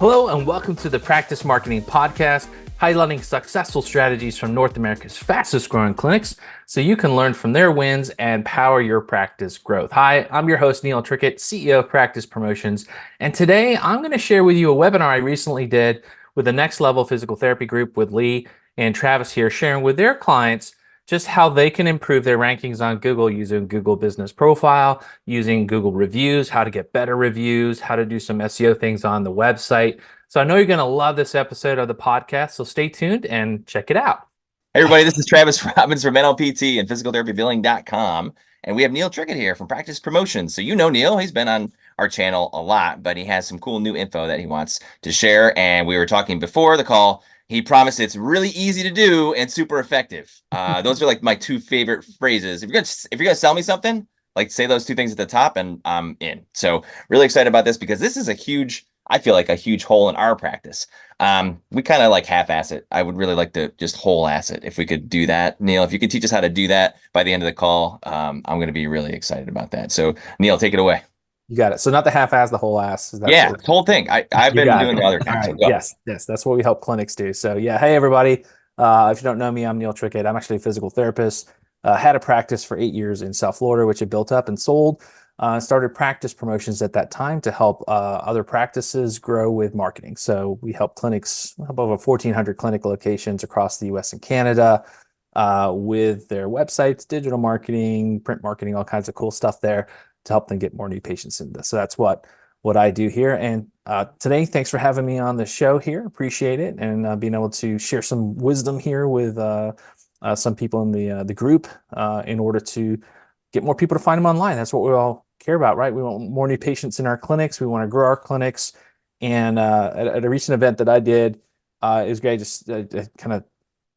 Hello and welcome to the Practice Marketing Podcast, highlighting successful strategies from North America's fastest growing clinics so you can learn from their wins and power your practice growth. Hi, I'm your host, Neil Trickett, CEO of Practice Promotions. And today I'm going to share with you a webinar I recently did with the Next Level Physical Therapy Group with Lee and Travis here, sharing with their clients just how they can improve their rankings on Google using Google Business Profile, using Google Reviews, how to get better reviews, how to do some SEO things on the website. So I know you're going to love this episode of the podcast, so stay tuned and check it out. Hey everybody, this is Travis Robbins from NLPT and physicaltherapybilling.com. And we have Neil Trickett here from Practice Promotions. So you know Neil, he's been on our channel a lot, but he has some cool new info that he wants to share. And we were talking before the call. He promised it's really easy to do and super effective. Those are like my two favorite phrases. If you're gonna sell me something, like say those two things at the top and I'm in. So really excited about this because this is I feel like a huge hole in our practice. We kind of like half-ass it. I would really like to just whole-ass it if we could do that. Neil, if you could teach us how to do that by the end of the call, I'm going to be really excited about that. So Neil, take it away. You got it. So not the half-ass, the whole ass. The whole thing. I've been doing the other kind. Right. Yes, that's what we help clinics do. So yeah, hey everybody. If you don't know me, I'm Neil Trickett. I'm actually a physical therapist. Had a practice for 8 years in South Florida, which I built up and sold. Started Practice Promotions at that time to help other practices grow with marketing. So we help clinics, help over 1,400 clinic locations across the US and Canada with their websites, digital marketing, print marketing, all kinds of cool stuff there to help them get more new patients in this. So that's what I do here. And today, thanks for having me on the show here. Appreciate it. And being able to share some wisdom here with some people in the group in order to get more people to find them online. That's what we all care about, right? We want more new patients in our clinics. We want to grow our clinics. And at a recent event that I did, it was great. Just kind of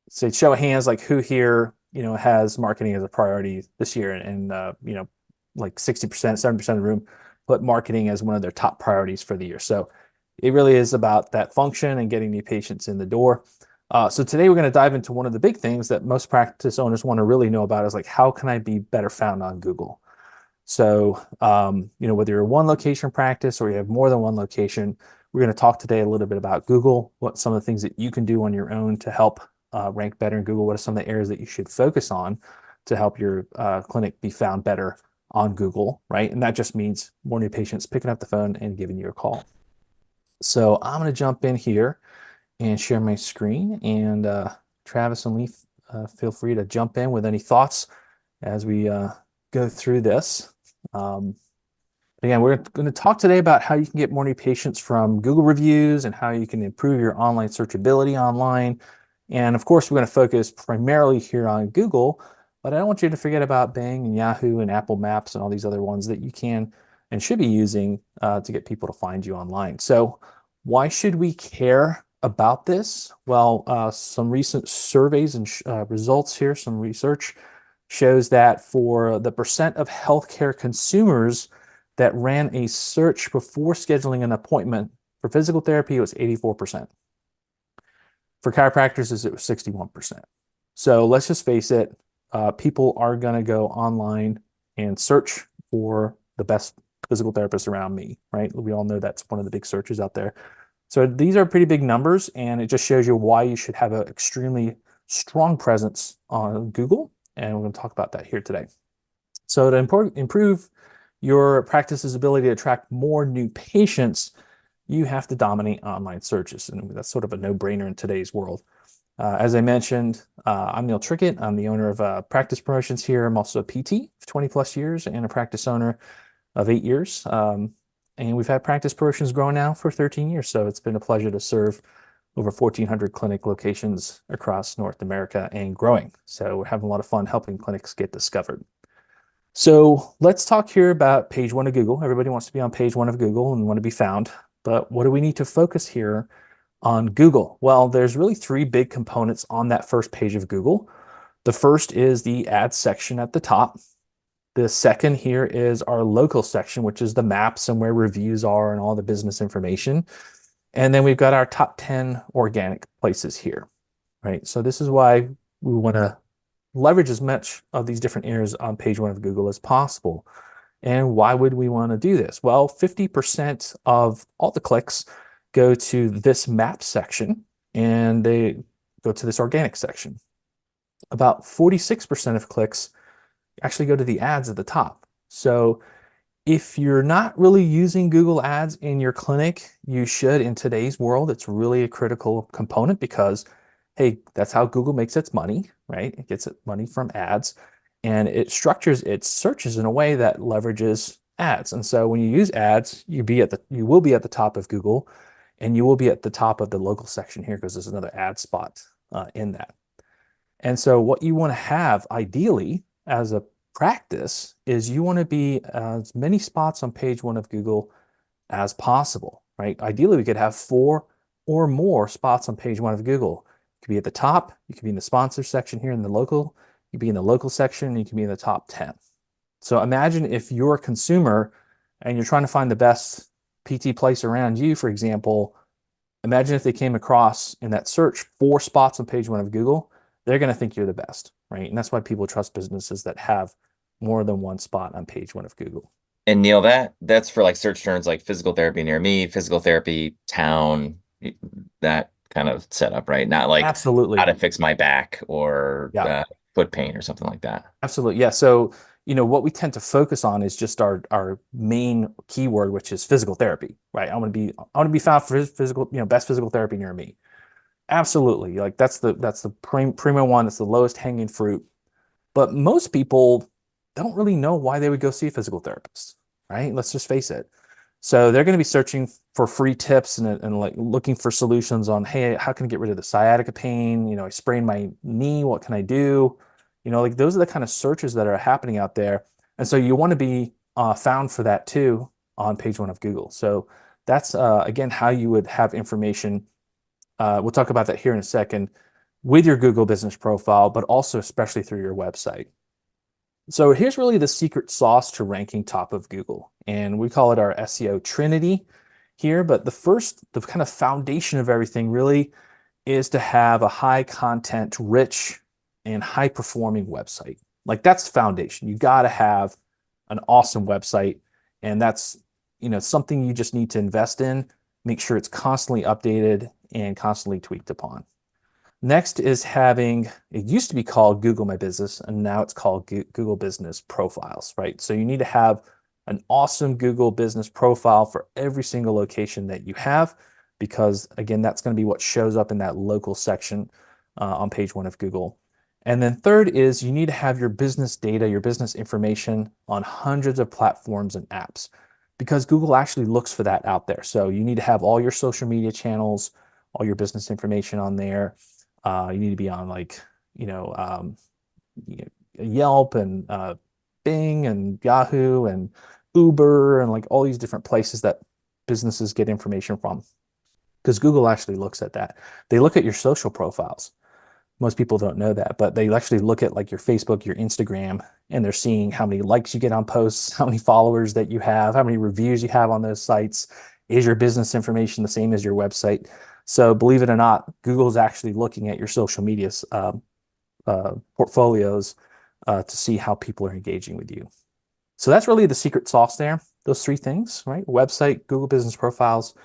say, show of hands, like who here, has marketing as a priority this year. And like 60%, 70% of the room put marketing as one of their top priorities for the year. So it really is about that function and getting new patients in the door. So today we're going to dive into one of the big things that most practice owners want to really know about is like, how can I be better found on Google? So, whether you're one location practice or you have more than one location, we're going to talk today a little bit about Google, what some of the things that you can do on your own to help rank better in Google, what are some of the areas that you should focus on to help your clinic be found better on Google, right? And that just means more new patients picking up the phone and giving you a call. So I'm going to jump in here and share my screen. And Travis and Lee, feel free to jump in with any thoughts as we go through this. Again, we're going to talk today about how you can get more new patients from Google reviews and how you can improve your online searchability online. And of course, we're going to focus primarily here on Google, but I don't want you to forget about Bing and Yahoo and Apple Maps and all these other ones that you can and should be using to get people to find you online. So why should we care about this? Well, some recent surveys and results here, some research shows that for the percent of healthcare consumers that ran a search before scheduling an appointment for physical therapy, it was 84%. For chiropractors, it was 61%. So let's just face it, people are going to go online and search for the best physical therapist around me, right? We all know that's one of the big searches out there. So these are pretty big numbers, and it just shows you why you should have an extremely strong presence on Google, and we're going to talk about that here today. So to improve your practice's ability to attract more new patients, you have to dominate online searches, and that's sort of a no-brainer in today's world. As I mentioned, I'm Neil Trickett. I'm the owner of Practice Promotions here. I'm also a PT for 20 plus years and a practice owner of 8 years. And we've had Practice Promotions growing now for 13 years. So it's been a pleasure to serve over 1,400 clinic locations across North America and growing. So we're having a lot of fun helping clinics get discovered. So let's talk here about page one of Google. Everybody wants to be on page one of Google and want to be found. But what do we need to focus here on Google? Well, there's really three big components on that first page of Google. The first is the ads section at the top. The second here is our local section, which is the maps and where reviews are and all the business information. And then we've got our top 10 organic places here, right? So this is why we want to leverage as much of these different areas on page one of Google as possible. And why would we want to do this? Well, 50% of all the clicks go to this map section and they go to this organic section. About 46% of clicks actually go to the ads at the top. So if you're not really using Google Ads in your clinic, you should in today's world. It's really a critical component because, hey, that's how Google makes its money, right? It gets its money from ads and it structures its searches in a way that leverages ads. And so when you use ads, you will be at the top of Google and you will be at the top of the local section here because there's another ad spot in that. And so what you want to have ideally as a practice is you want to be as many spots on page one of Google as possible, right? Ideally, we could have 4 or more spots on page one of Google. You could be at the top, you could be in the sponsor section here in the local, you could be in the local section, and you can be in the top 10. So imagine if you're a consumer and you're trying to find the best PT place around you, for example, imagine if they came across in that search 4 spots on page one of Google, they're going to think you're the best, right? And that's why people trust businesses that have more than one spot on page one of Google. And Neil, that's for like search terms like physical therapy near me, physical therapy town, that kind of setup, right? Not like Absolutely. how to fix my back or Yeah. foot pain or something like that. Absolutely. Yeah. So, what we tend to focus on is just our main keyword, which is physical therapy, right? I want to be found for physical, best physical therapy near me. Absolutely. Like that's the primo one. It's the lowest hanging fruit. But most people don't really know why they would go see a physical therapist, right? Let's just face it. So they're going to be searching for free tips and like looking for solutions on, hey, how can I get rid of the sciatica pain? I sprained my knee. What can I do? Like those are the kind of searches that are happening out there. And so you want to be found for that too on page one of Google. So that's, again, how you would have information. We'll talk about that here in a second with your Google business profile, but also especially through your website. So here's really the secret sauce to ranking top of Google. And we call it our SEO Trinity here. But the kind of foundation of everything really is to have a high content, rich, and high performing website. Like that's the foundation. You got to have an awesome website. And that's, something you just need to invest in, make sure it's constantly updated and constantly tweaked upon. Next is it used to be called Google My Business, and now it's called Google Business Profiles, right? So you need to have an awesome Google Business Profile for every single location that you have, because again, that's going to be what shows up in that local section on page one of Google. And then third is you need to have your business data, your business information on hundreds of platforms and apps, because Google actually looks for that out there. So you need to have all your social media channels, all your business information on there. You need to be on Yelp and Bing and Yahoo and Uber and like all these different places that businesses get information from, because Google actually looks at that. They look at your social profiles. Most people don't know that, but they actually look at like your Facebook, your Instagram, and they're seeing how many likes you get on posts, how many followers that you have, how many reviews you have on those sites. Is your business information the same as your website? So believe it or not, Google is actually looking at your social media portfolios to see how people are engaging with you. So that's really the secret sauce there. Those 3 things, right? Website, Google Business Profiles,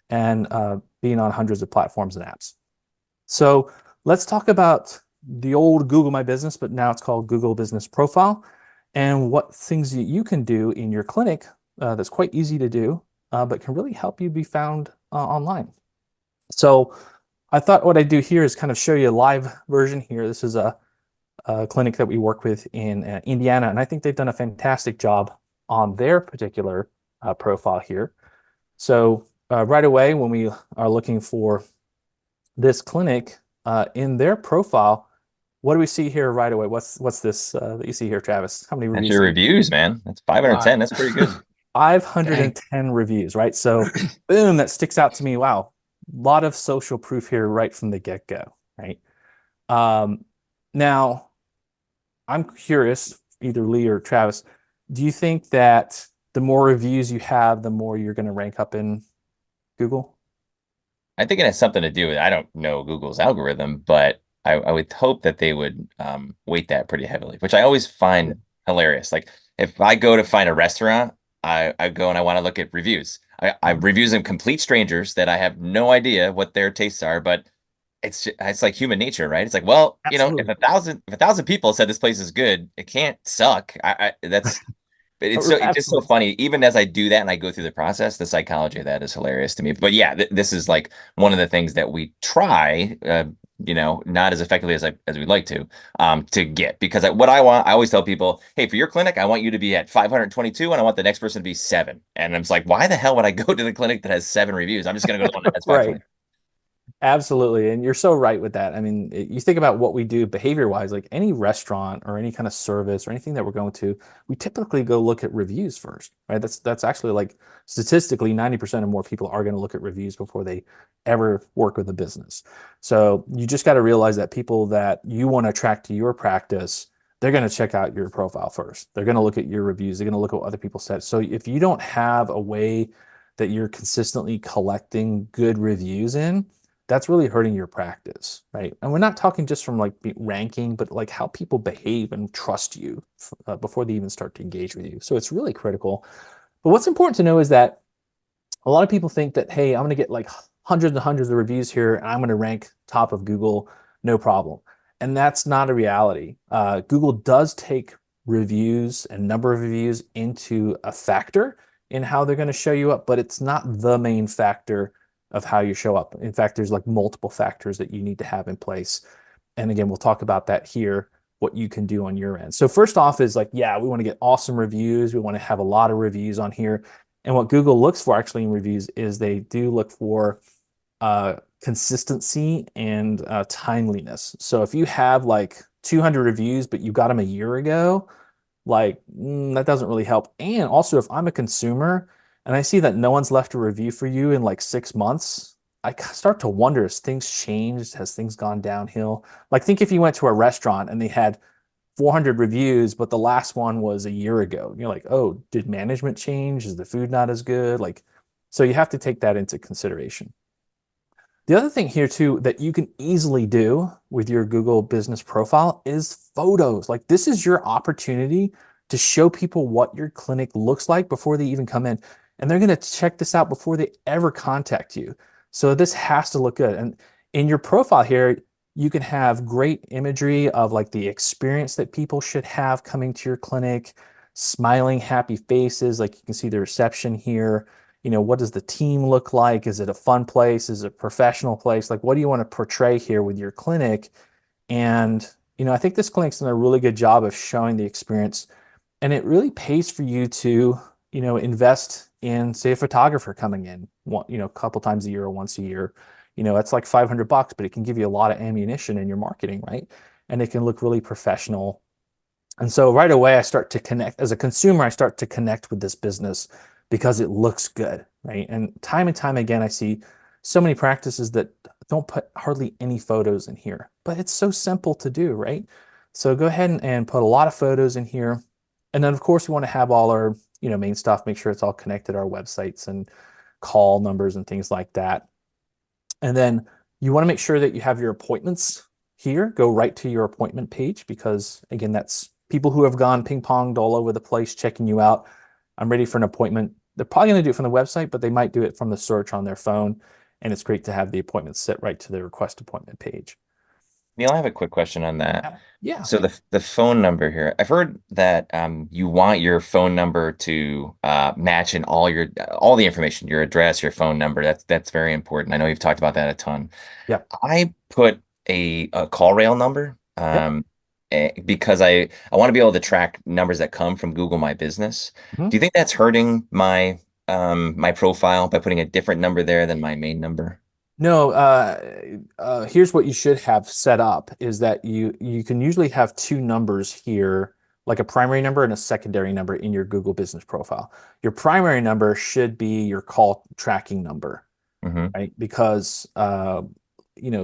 and being on hundreds of platforms and apps. So let's talk about the old Google My Business, but now it's called Google Business Profile, and what things that you can do in your clinic that's quite easy to do, but can really help you be found online. So I thought what I'd do here is kind of show you a live version here. This is a clinic that we work with in Indiana, and I think they've done a fantastic job on their particular profile here. So right away, when we are looking for this clinic in their profile, what do we see here right away? What's this that you see here, Travis? How many reviews? That's your reviews, man. That's 510. That's pretty good. 510 reviews, right? So boom, that sticks out to me. Wow. A lot of social proof here right from the get-go, right? Now, I'm curious, either Lee or Travis, do you think that the more reviews you have, the more you're going to rank up in Google? I think it has something to do with, I don't know Google's algorithm, but I would hope that they would weight that pretty heavily, which I always find hilarious. Like if I go to find a restaurant I go and I want to look at reviews. I reviews of complete strangers that I have no idea what their tastes are, but it's like human nature, right? It's like, well, if Absolutely. a thousand people said this place is good, it can't suck. That's but it's just so Absolutely. funny. Even as I do that and I go through the process, the psychology of that is hilarious to me. But yeah, this is like one of the things that we try, not as effectively as we'd like to get. Because what I want, I always tell people, hey, for your clinic, I want you to be at 522, and I want the next person to be 7. And I'm just like, why the hell would I go to the clinic that has 7 reviews? I'm just gonna go to the one that has Right. 520. Absolutely. And you're so right with that. I mean, you think about what we do behavior wise, like any restaurant or any kind of service or anything that we're going to, we typically go look at reviews first, right? That's actually like statistically 90% or more people are going to look at reviews before they ever work with a business. So you just got to realize that people that you want to attract to your practice, they're going to check out your profile first. They're going to look at your reviews. They're going to look at what other people said. So if you don't have a way that you're consistently collecting good reviews in, that's really hurting your practice, right? And we're not talking just from like ranking, but like how people behave and trust you before they even start to engage with you. So it's really critical. But what's important to know is that a lot of people think that, hey, I'm going to get like hundreds and hundreds of reviews here and I'm going to rank top of Google, no problem. And that's not a reality. Google does take reviews and number of reviews into a factor in how they're going to show you up, but it's not the main factor of how you show up. In fact, there's like multiple factors that you need to have in place. And again, we'll talk about that here, what you can do on your end. So first off is like, yeah, we want to get awesome reviews. We want to have a lot of reviews on here. And what Google looks for actually in reviews is they do look for consistency and timeliness. So if you have like 200 reviews, but you got them a year ago, like that doesn't really help. And also, if I'm a consumer and I see that no one's left a review for you in like 6 months, I start to wonder, has things changed? Has things gone downhill? Like, think if you went to a restaurant and they had 400 reviews, but the last one was a year ago. You're like, oh, did management change? Is the food not as good? Like, so you have to take that into consideration. The other thing here too that you can easily do with your Google business profile is photos. Like this is your opportunity to show people what your clinic looks like before they even come in. And they're going to check this out before they ever contact you. So this has to look good. And in your profile here, you can have great imagery of like the experience that people should have coming to your clinic, smiling, happy faces. Like you can see the reception here. What does the team look like? Is it a fun place? Is it a professional place? Like, what do you want to portray here with your clinic? And, I think this clinic's done a really good job of showing the experience. And it really pays for you to, invest in, say, a photographer coming in, a couple times a year or once a year. That's like $500, but it can give you a lot of ammunition in your marketing, right? And it can look really professional. And so right away, I start to connect as a consumer, I start to connect with this business because it looks good, right? And time again, I see so many practices that don't put hardly any photos in here, but it's so simple to do, right? So go ahead and put a lot of photos in here. And then of course we want to have all our, main stuff, make sure it's all connected, our websites and call numbers and things like that. And then you want to make sure that you have your appointments here. Go right to your appointment page because, again, that's people who have gone ping ponged all over the place checking you out. I'm ready for an appointment. They're probably going to do it from the website, but they might do it from the search on their phone. And it's great to have the appointment set right to the request appointment page. Neil, I have a quick question on that. Yeah. So the phone number here, I've heard that you want your phone number to match in all the information, your address, your phone number. That's very important. I know you've talked about that a ton. Yeah. I put a call rail number Yep. because I want to be able to track numbers that come from Google My Business. Mhm. Do you think that's hurting my profile by putting a different number there than my main number? No, here's what you should have set up is that you can usually have two numbers here, like a primary number and a secondary number in your Google Business profile. Your primary number should be your call tracking number, Hmm. right? Because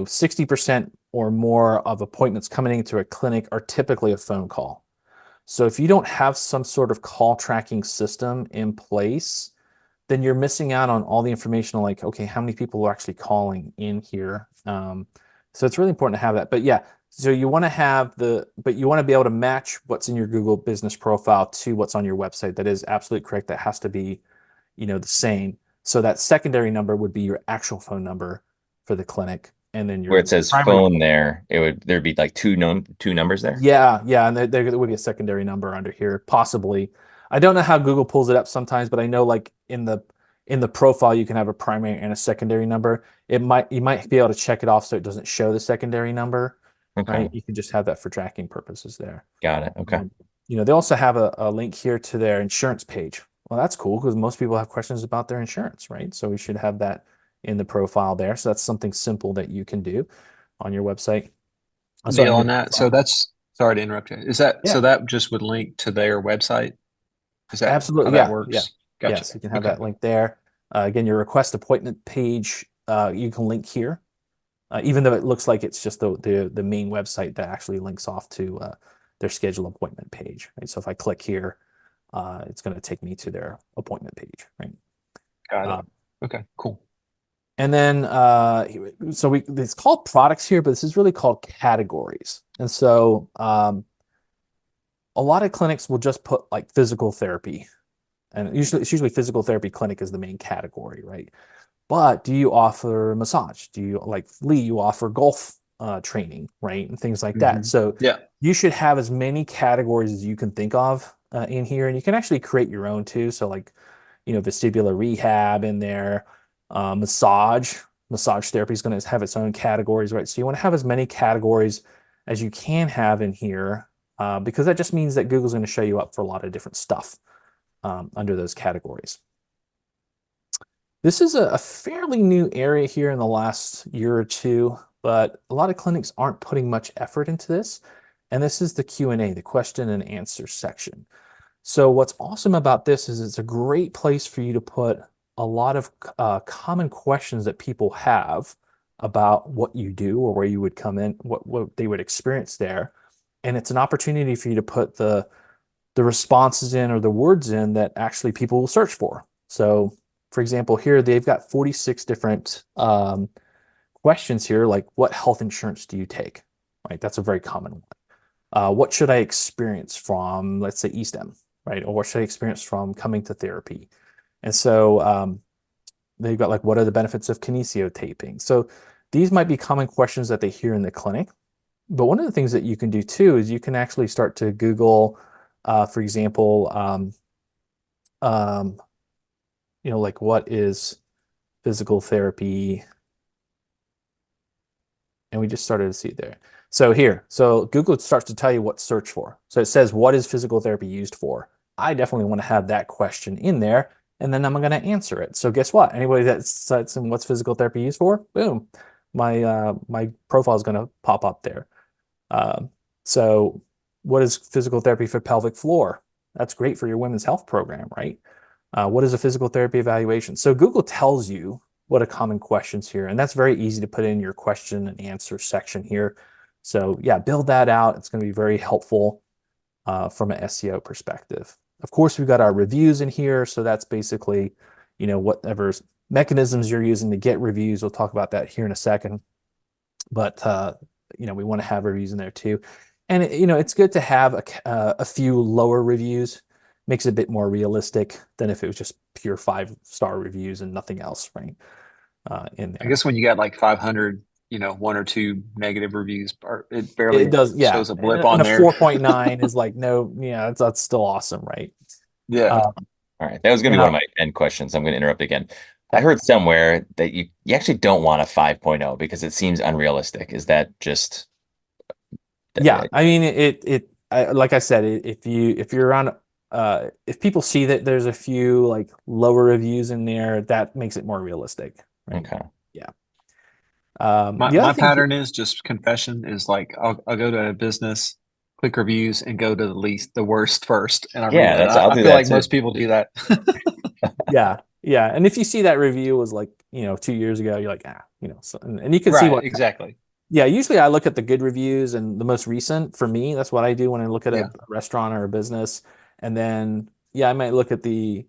60% or more of appointments coming into a clinic are typically a phone call. So if you don't have some sort of call tracking system in place, then you're missing out on all the information like, okay, how many people are actually calling in here? So it's really important to have that. But yeah, so you want to have but you want to be able to match what's in your Google business profile to what's on your website. That is absolutely correct. That has to be, the same. So that secondary number would be your actual phone number for the clinic. And then Where your it says primary. phone there, there'd be like two numbers there. Yeah, yeah, and there would be a secondary number under here, possibly. I don't know how Google pulls it up sometimes, but I know like in the profile you can have a primary and a secondary number. You might be able to check it off so it doesn't show the secondary number, Okay. right? You can just have that for tracking purposes there. Got it. Okay. Um, they also have a link here to their insurance page. Well, that's cool because most people have questions about their insurance, right? So we should have that in the profile there. So that's something simple that you can do on your website. Sorry, Neil, on your on that. So profile. that's sorry to interrupt you. Is that Yeah. so that just would link to their website? Is that Absolutely. how that Yeah. Yeah. works? Gotcha. Yes. You can have Okay. that link there. Again, your request appointment page, you can link here, even though it looks like it's just the main website that actually links off to their schedule appointment page. Right. So if I click here, it's going to take me to their appointment page. Right. Got it. Um, Okay, cool. And then, so it's called products here, but this is really called categories. And so, a lot of clinics will just put like physical therapy, and it's usually physical therapy clinic is the main category, right? But do you offer massage? Do you, like Lee, you offer golf training, right? And things like that. So Yeah. you should have as many categories as you can think of in here, and you can actually create your own too. So like, vestibular rehab in there, massage therapy is going to have its own categories, right? So you want to have as many categories as you can have in here, because that just means that Google's going to show you up for a lot of different stuff under those categories. This is a fairly new area here in the last year or two, but a lot of clinics aren't putting much effort into this. And this is the Q&A, the question and answer section. So what's awesome about this is it's a great place for you to put a lot of common questions that people have about what you do or where you would come in, what they would experience there. And it's an opportunity for you to put the responses in or the words in that actually people will search for. So for example, here they've got 46 different questions here, like what health insurance do you take? Right, that's a very common one. What should I experience from, let's say, eSTEM, right? Or what should I experience from coming to therapy? And so they've got like, what are the benefits of kinesiotaping? So these might be common questions that they hear in the clinic. But one of the things that you can do too is you can actually start to Google, for example, like what is physical therapy? And we just started to see it there. So Google starts to tell you what to search for. So it says, what is physical therapy used for? I definitely want to have that question in there, and then I'm going to answer it. So guess what? Anybody that sets in what's physical therapy used for, boom, my profile is going to pop up there. So what is physical therapy for pelvic floor? That's great for your women's health program, right? What is a physical therapy evaluation? So Google tells you what are common questions here, and that's very easy to put in your question and answer section here. So yeah, build that out. It's going to be very helpful from an SEO perspective. Of course, we've got our reviews in here. So that's basically, whatever mechanisms you're using to get reviews. We'll talk about that here in a second. But, we want to have reviews in there too. And, it's good to have a few lower reviews. Makes it a bit more realistic than if it was just pure 5-star reviews and nothing else, right? In there. I guess when you got like 500, 1 or 2 negative reviews, it barely It does, yeah. shows a blip and on a there. 4.9 is like, no, yeah, that's still awesome, right? Yeah. All right. That was going to be one of my 10 questions. I'm going to interrupt again. I heard somewhere that you actually don't want a 5.0 because it seems unrealistic. Is that just? Yeah, I mean, like I said, if you're on, if people see that there's a few like lower reviews in there, that makes it more realistic, right? Okay. Yeah. My pattern is just confession is like I'll go to a business, click reviews, and go to the worst first, and I read that. I'll I do feel that like too. most people do that. Yeah, yeah. And if you see that review was like 2 years ago, you're like, so, and you can see Right, what exactly. Yeah, usually I look at the good reviews and the most recent for me. That's what I do when I look at Yeah. a restaurant or a business. And then, I might look at a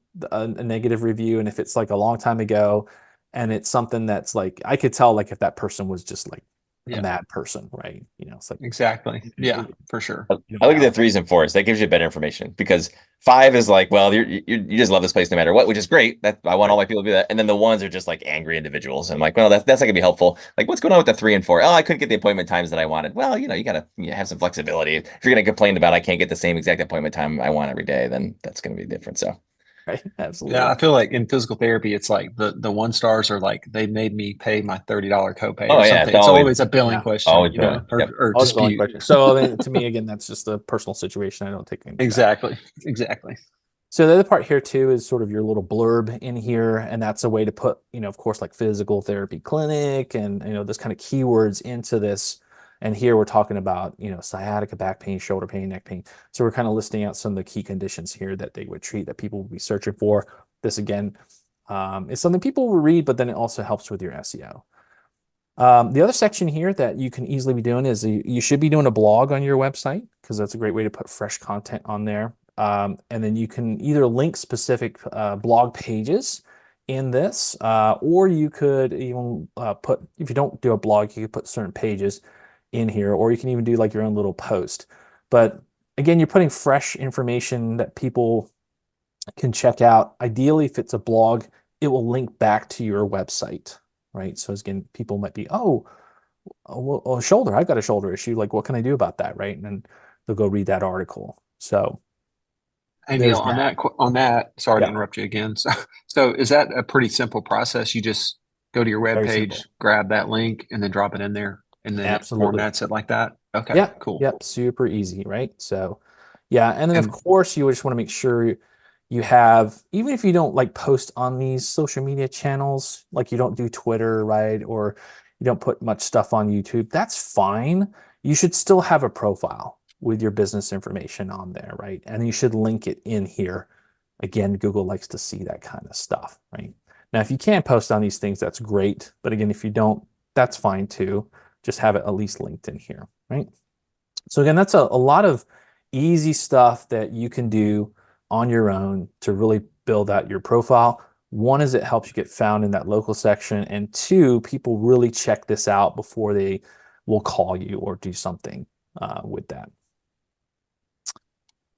negative review. And if it's like a long time ago and it's something that's like, I could tell like if that person was just like a mad person, right? It's like exactly. Yeah, for sure. I look at the 3s and 4s. That gives you better information, because 5 is like, well, you just love this place no matter what, which is great. That I want all my people to do that. And then the 1s are just like angry individuals. And I'm like, well, that's not gonna be helpful. Like, what's going on with the 3 and 4? Oh, I couldn't get the appointment times that I wanted. Well, you gotta have some flexibility. If you're gonna complain about I can't get the same exact appointment time I want every day, then that's gonna be different. So right, absolutely. Yeah, I feel like in physical therapy, it's like the 1 stars are like they made me pay my $30 copay Oh, or yeah, something. it's It's always- always a billing Yeah. question, Always you know, billing. Yep. or Always the only dispute. question. So I mean, to me, again, that's just a personal situation. I don't take anything back. Exactly. So the other part here too is sort of your little blurb in here, and that's a way to put, of course, like physical therapy clinic and those kind of keywords into this. And here we're talking about sciatica, back pain, shoulder pain, neck pain. So we're kind of listing out some of the key conditions here that they would treat, that people would be searching for. This again is something people will read, but then it also helps with your SEO. The other section here that you can easily be doing is you should be doing a blog on your website, because that's a great way to put fresh content on there. And then you can either link specific blog pages in this, or you could even put, if you don't do a blog, you could put certain pages in here, or you can even do like your own little post. But again, you're putting fresh information that people can check out. Ideally, if it's a blog, it will link back to your website, right? So again, people might be, well, shoulder, I've got a shoulder issue. Like, what can I do about that, right? And then they'll go read that article. So Hey Neil, on that, sorry to interrupt you again. So is that a pretty simple process? You just go to your web page, grab that link, and then drop it in there, and then it formats it like that? Okay, yeah, cool. Yep, super easy, right? So yeah, and then of course you just want to make sure you have, even if you don't like post on these social media channels, like you don't do Twitter, right? Or you don't put much stuff on YouTube, that's fine. You should still have a profile with your business information on there, right? And you should link it in here. Again, Google likes to see that kind of stuff, right? Now, if you can post on these things, that's great. But again, if you don't, that's fine too. Just have it at least linked in here, right? So again, that's a lot of easy stuff that you can do on your own to really build out your profile. One is it helps you get found in that local section, and two, people really check this out before they will call you or do something with that.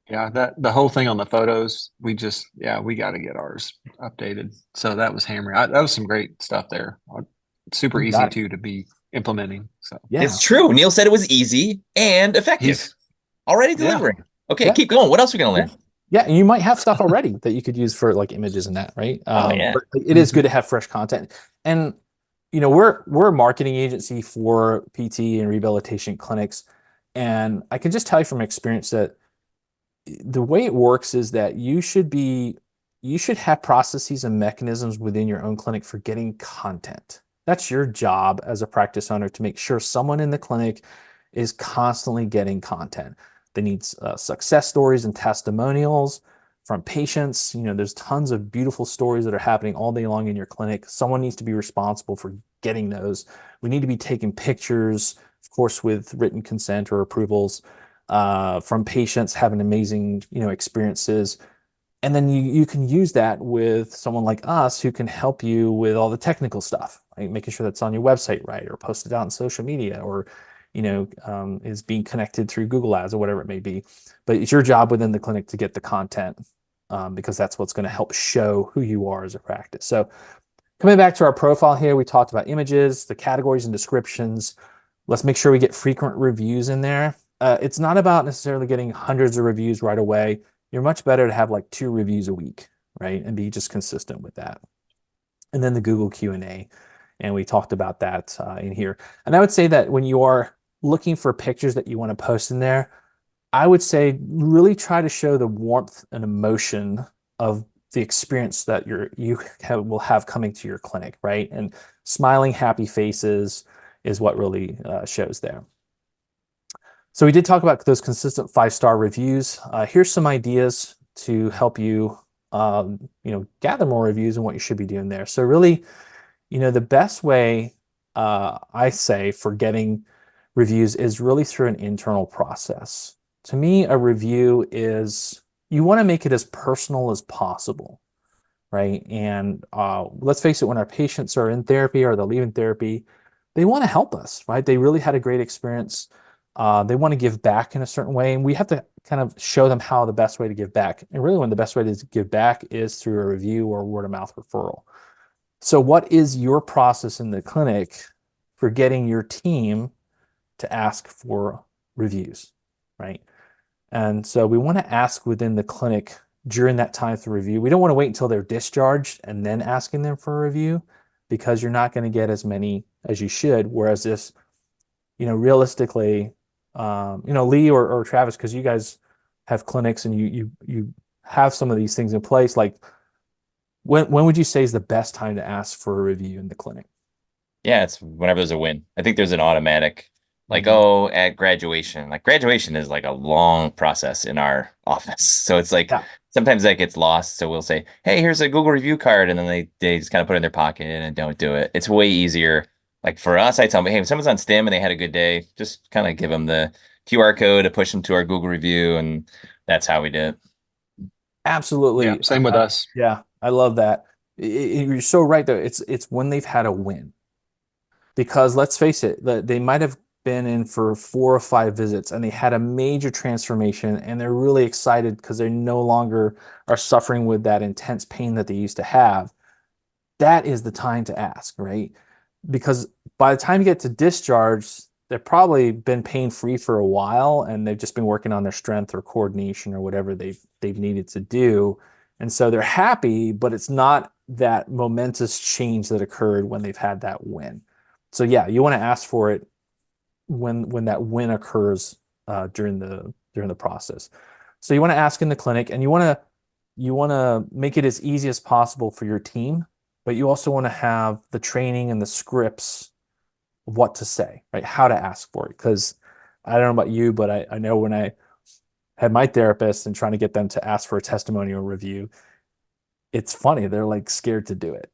Yeah, the whole thing on the photos, we got to get ours updated. So that was hammering. That was some great stuff there. Super easy too to be implementing. So yeah, it's true. Neil said it was easy and effective. Already delivering. Yeah. Okay, keep going. What else are we gonna learn? Yeah, and you might have stuff already that you could use for like images and that, right? Yeah. But it is good to have fresh content. And we're a marketing agency for PT and rehabilitation clinics, and I can just tell you from experience that the way it works is that you should have processes and mechanisms within your own clinic for getting content. That's your job as a practice owner, to make sure someone in the clinic is constantly getting content. They need success stories and testimonials from patients. There's tons of beautiful stories that are happening all day long in your clinic. Someone needs to be responsible for getting those. We need to be taking pictures, of course, with written consent or approvals from patients having amazing, experiences. And then you can use that with someone like us who can help you with all the technical stuff, right? Making sure that's on your website, right? Or posted out on social media, or is being connected through Google Ads or whatever it may be. But it's your job within the clinic to get the content, because that's what's going to help show who you are as a practice. So coming back to our profile here, we talked about images, the categories and descriptions. Let's make sure we get frequent reviews in there. It's not about necessarily getting hundreds of reviews right away. You're much better to have like 2 reviews a week, right? And be just consistent with that. And then the Google Q&A. And we talked about that in here. And I would say that when you are looking for pictures that you want to post in there, I would say really try to show the warmth and emotion of the experience that will have coming to your clinic, right? And smiling, happy faces is what really shows there. So we did talk about those consistent 5-star reviews. Here's some ideas to help you, gather more reviews and what you should be doing there. So really, the best way I say for getting reviews is really through an internal process. To me, a review is, you want to make it as personal as possible, right? And let's face it, when our patients are in therapy or they're leaving therapy, they want to help us, right? They really had a great experience. They want to give back in a certain way, and we have to kind of show them how the best way to give back. And really, when the best way to give back is through a review or word of mouth referral. So, what is your process in the clinic for getting your team to ask for reviews, right? And so we want to ask within the clinic during that time for review. We don't want to wait until they're discharged and then asking them for a review, because you're not going to get as many as you should. Whereas this, realistically, Lee or Travis, because you guys have clinics and you have some of these things in place. Like, when would you say is the best time to ask for a review in the clinic? Yeah, it's whenever there's a win. I think there's an automatic, like, at graduation. Like, graduation is like a long process in our office. So it's like sometimes that gets lost. So we'll say, hey, here's a Google review card. And then they just kind of put it in their pocket and don't do it. It's way easier. Like for us, I tell them, hey, if someone's on STEM and they had a good day, just kind of give them the QR code to push them to our Google review. And that's how we did it. Absolutely. Yeah, same with us. Yeah, I love that. You're so right, though. It's when they've had a win. Because let's face it, they might have been in for 4 or 5 visits and they had a major transformation, and they're really excited because they no longer are suffering with that intense pain that they used to have. That is the time to ask, right? Because by the time you get to discharge, they've probably been pain-free for a while, and they've just been working on their strength or coordination or whatever they've needed to do. And so they're happy, but it's not that momentous change that occurred when they've had that win. So yeah, you want to ask for it when that win occurs during the process. So you want to ask in the clinic, and you want to make it as easy as possible for your team, but you also want to have the training and the scripts of what to say, right? How to ask for it. Because I don't know about you, but I know when I had my therapist and trying to get them to ask for a testimonial review, it's funny. They're like scared to do it,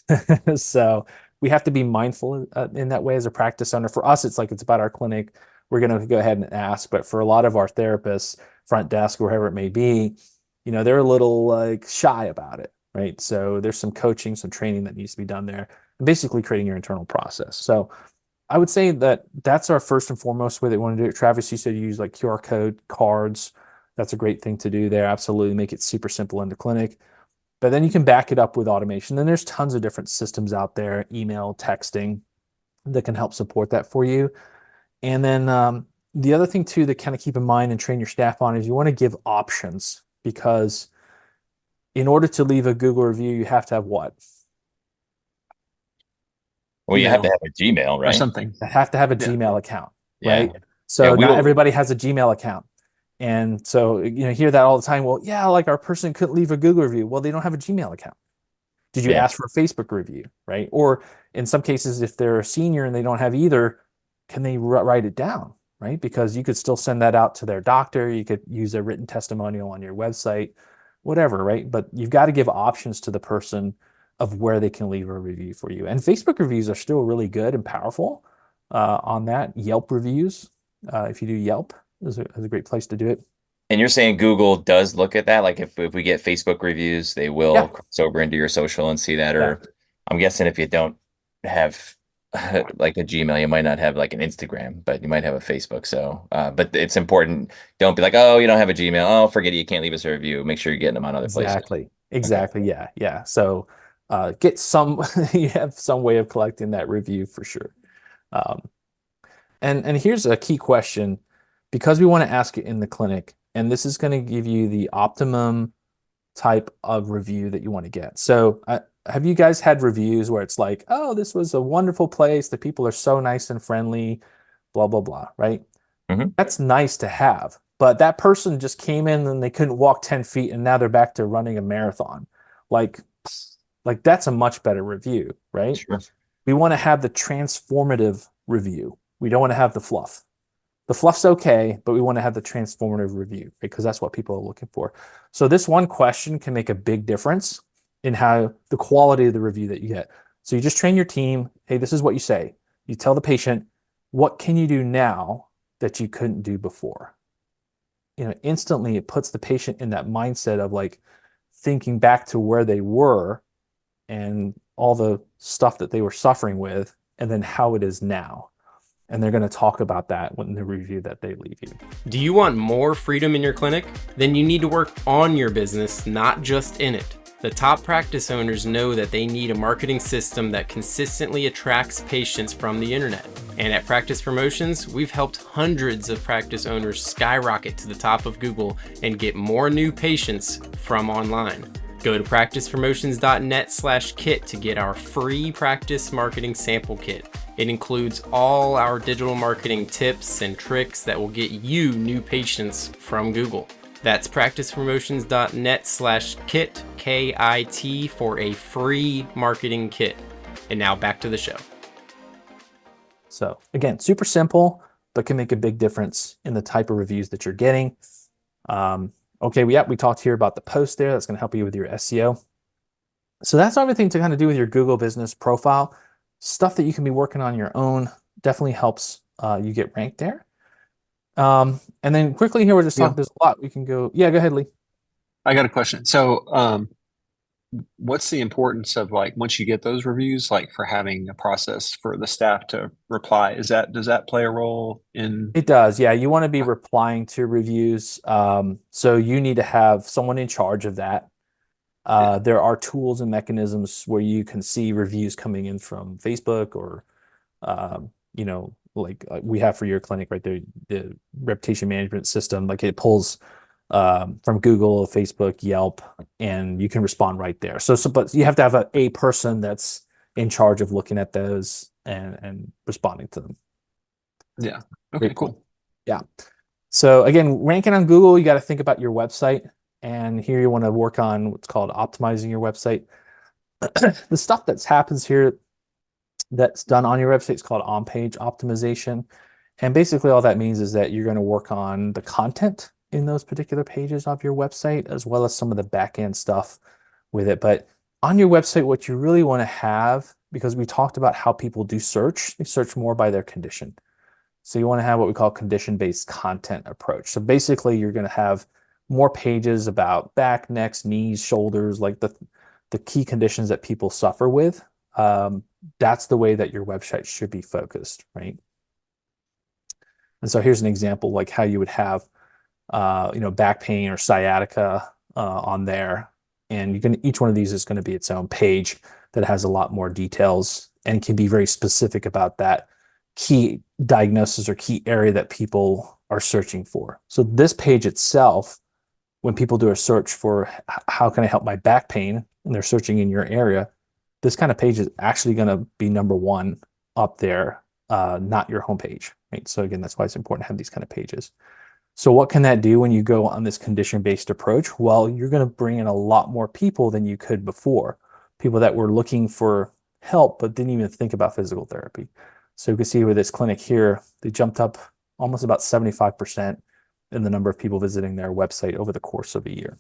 right? So we have to be mindful in that way as a practice owner. For us, it's like it's about our clinic. We're going to go ahead and ask. But for a lot of our therapists, front desk, wherever it may be, they're a little like shy about it, right? So there's some coaching, some training that needs to be done there, and basically creating your internal process. So I would say that that's our first and foremost way that we want to do it. Travis, you said you use like QR code cards. That's a great thing to do there. Absolutely. Make it super simple in the clinic. But then you can back it up with automation. Then there's tons of different systems out there, email, texting, that can help support that for you. And then the other thing too, that kind of keep in mind and train your staff on, is you want to give options, because in order to leave a Google review, you have to have what? Well, you have to have a Gmail, right? Or something. You have to have a Gmail account, right? Yeah. So not everybody has a Gmail account. And so, hear that all the time. Well, yeah, like our person couldn't leave a Google review. Well, they don't have a Gmail account. Did you ask for a Facebook review, right? Or in some cases, if they're a senior and they don't have either, can they write it down, right? Because you could still send that out to their doctor. You could use a written testimonial on your website, whatever, right? But you've got to give options to the person of where they can leave a review for you. And Facebook reviews are still really good and powerful on that. Yelp reviews, if you do Yelp, is a great place to do it. And you're saying Google does look at that? Like if we get Facebook reviews, they will cross over into your social and see that? Or I'm guessing if you don't have like a Gmail, you might not have like an Instagram, but you might have a Facebook. So, but it's important. Don't be like, oh, you don't have a Gmail. Oh, forget it. You can't leave us a review. Make sure you're getting them on other places. Exactly. Okay. Yeah. So get you have some way of collecting that review for sure. And here's a key question, because we want to ask it in the clinic, and this is going to give you the optimum type of review that you want to get. So have you guys had reviews where it's like, oh, this was a wonderful place, the people are so nice and friendly, blah, blah, blah, right? Mm-hmm. That's nice to have. But that person just came in and they couldn't walk 10 feet and now they're back to running a marathon. Like that's a much better review, right? Sure. We want to have the transformative review. We don't want to have the fluff. The fluff's okay, but we want to have the transformative review, because that's what people are looking for. So this one question can make a big difference in how the quality of the review that you get. So you just train your team. Hey, this is what you say. You tell the patient, what can you do now that you couldn't do before? Instantly it puts the patient in that mindset of like thinking back to where they were and all the stuff that they were suffering with and then how it is now. And they're going to talk about that in the review that they leave you. Do you want more freedom in your clinic? Then you need to work on your business, not just in it. The top practice owners know that they need a marketing system that consistently attracts patients from the internet. And at Practice Promotions, we've helped hundreds of practice owners skyrocket to the top of Google and get more new patients from online. Go to practicepromotions.net/kit to get our free practice marketing sample kit. It includes all our digital marketing tips and tricks that will get you new patients from Google. That's practicepromotions.net/kit, KIT, for a free marketing kit. And now back to the show. So again, super simple, but can make a big difference in the type of reviews that you're getting. Okay, we talked here about the post there. That's going to help you with your SEO. So that's everything to kind of do with your Google business profile. Stuff that you can be working on your own definitely helps you get ranked there. And then quickly here, we're just talking, there's a lot we can go. Yeah, go ahead, Lee. I got a question. So what's the importance of, like, once you get those reviews, like, for having a process for the staff to reply? Does that play a role in? It does. Yeah. You want to be replying to reviews. So you need to have someone in charge of that. There are tools and mechanisms where you can see reviews coming in from Facebook or, like we have for your clinic right there, the reputation management system, like it pulls from Google, Facebook, Yelp, and you can respond right there. But you have to have a person that's in charge of looking at those and responding to them. Yeah. Okay, cool. Yeah. So again, ranking on Google, you got to think about your website. And here you want to work on what's called optimizing your website. The stuff that happens here that's done on your website is called on-page optimization. And basically all that means is that you're going to work on the content in those particular pages of your website, as well as some of the back-end stuff with it. But on your website, what you really want to have, because we talked about how people do search, they search more by their condition. So you want to have what we call condition-based content approach. So basically you're going to have more pages about back, necks, knees, shoulders, like the key conditions that people suffer with. That's the way that your website should be focused, right? And so here's an example, like how you would have, back pain or sciatica on there. And each one of these is going to be its own page that has a lot more details and can be very specific about that key diagnosis or key area that people are searching for. So this page itself, when people do a search for how can I help my back pain, and they're searching in your area, this kind of page is actually going to be number one up there, not your homepage, right? So again, that's why it's important to have these kind of pages. So what can that do when you go on this condition-based approach? Well, you're going to bring in a lot more people than you could before. People that were looking for help, but didn't even think about physical therapy. So you can see with this clinic here, they jumped up almost about 75% in the number of people visiting their website over the course of a year.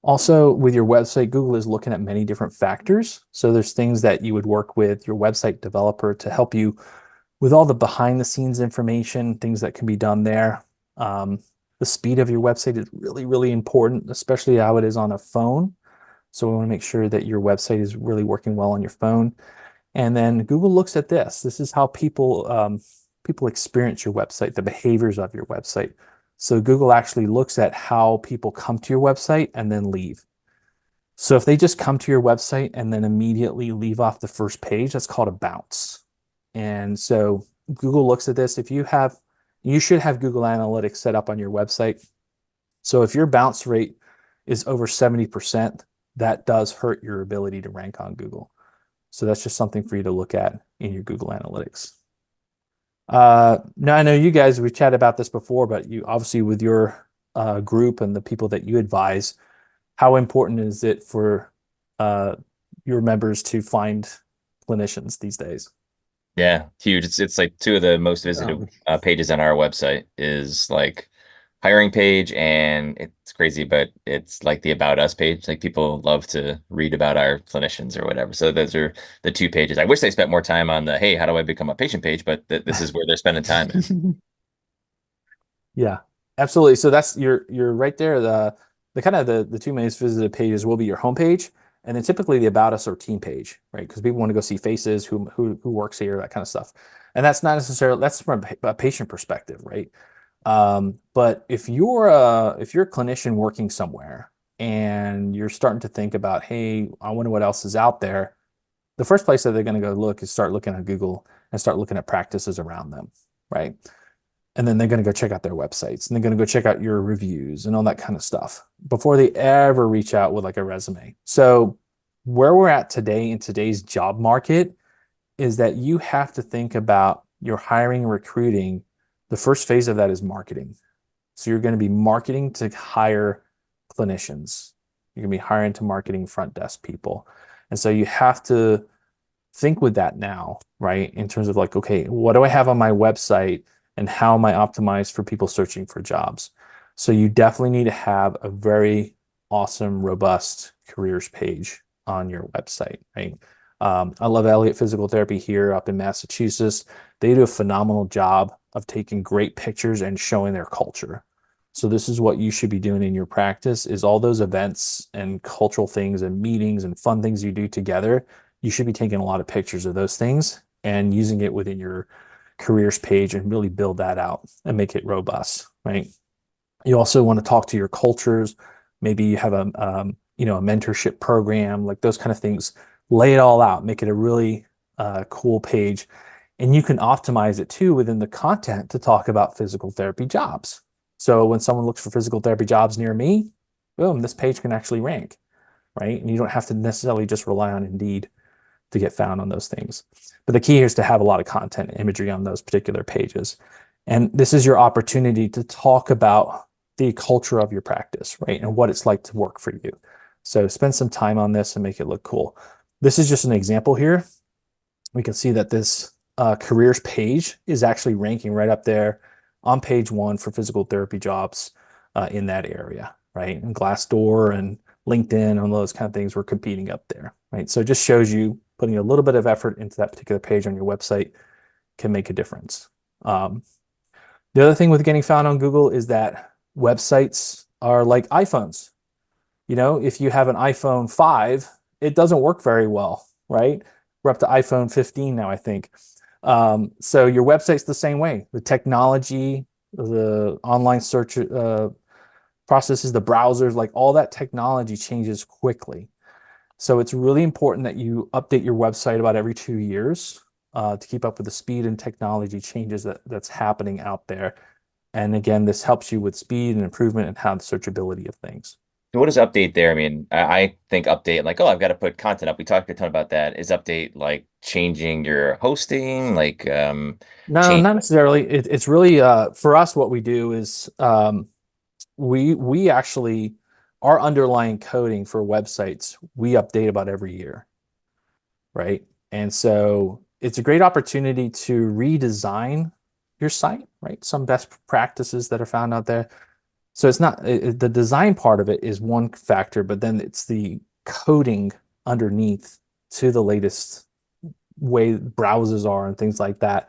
Also, with your website, Google is looking at many different factors. So there's things that you would work with your website developer to help you with all the behind the scenes information, things that can be done there. The speed of your website is really, really important, especially how it is on a phone. So we want to make sure that your website is really working well on your phone. And then Google looks at this. This is how people experience your website, the behaviors of your website. So Google actually looks at how people come to your website and then leave. So if they just come to your website and then immediately leave off the first page, that's called a bounce. And so Google looks at this. You should have Google Analytics set up on your website. So if your bounce rate is over 70%, that does hurt your ability to rank on Google. So that's just something for you to look at in your Google Analytics. Now I know you guys, we've chatted about this before, but you obviously with your group and the people that you advise, how important is it for your members to find clinicians these days? Yeah, huge. It's like two of the most visited pages on our website is like hiring page, and it's crazy, but it's like the About Us page. Like people love to read about our clinicians or whatever. So those are the two pages. I wish they spent more time on the, hey, how do I become a patient page? But this is where they're spending time. Yeah, absolutely. So that's you're right there. The kind of the two most visited pages will be your homepage, and then typically the about us or team page, right? Because people want to go see faces, who works here, that kind of stuff. And that's not necessarily, that's from a patient perspective, right? But if you're a clinician working somewhere and you're starting to think about, hey, I wonder what else is out there, the first place that they're going to go look is start looking at Google and start looking at practices around them, right? And then they're going to go check out their websites, and they're going to go check out your reviews and all that kind of stuff before they ever reach out with like a resume. So where we're at today in today's job market is that you have to think about your hiring and recruiting. The first phase of that is marketing. So you're going to be marketing to hire clinicians. You're going to be hiring to marketing front desk people. And so you have to think with that now, right? In terms of like, okay, what do I have on my website and how am I optimized for people searching for jobs? So you definitely need to have a very awesome, robust careers page on your website, right? I love Elliott Physical Therapy here up in Massachusetts. They do a phenomenal job of taking great pictures and showing their culture. So this is what you should be doing in your practice, is all those events and cultural things and meetings and fun things you do together. You should be taking a lot of pictures of those things and using it within your careers page and really build that out and make it robust, right? You also want to talk to your cultures. Maybe you have a mentorship program, like those kind of things. Lay it all out, make it a really cool page. And you can optimize it too within the content to talk about physical therapy jobs. So when someone looks for physical therapy jobs near me, boom, this page can actually rank, right? And you don't have to necessarily just rely on Indeed to get found on those things. But the key here is to have a lot of content and imagery on those particular pages. And this is your opportunity to talk about the culture of your practice, right? And what it's like to work for you. So spend some time on this and make it look cool. This is just an example here. We can see that this careers page is actually ranking right up there on page 1 for physical therapy jobs in that area, right? And Glassdoor and LinkedIn and those kind of things were competing up there, right? So it just shows you putting a little bit of effort into that particular page on your website can make a difference. The other thing with getting found on Google is that websites are like iPhones. You know, if you have an iPhone 5, it doesn't work very well, right? We're up to iPhone 15 now, I think. So your website's the same way. The technology, the online search processes, the browsers, like all that technology changes quickly. So it's really important that you update your website about every 2 years to keep up with the speed and technology changes that's happening out there. And again, this helps you with speed and improvement and how the searchability of things. So what is update there? I mean, I think update like, oh, I've got to put content up. We talked a ton about that. Is update like changing your hosting? Like, no, not necessarily. It's really for us, what we do is we actually, our underlying coding for websites, we update about every year, right? And so it's a great opportunity to redesign your site, right? Some best practices that are found out there. So it's not the design part of it is one factor, but then it's the coding underneath to the latest way browsers are and things like that.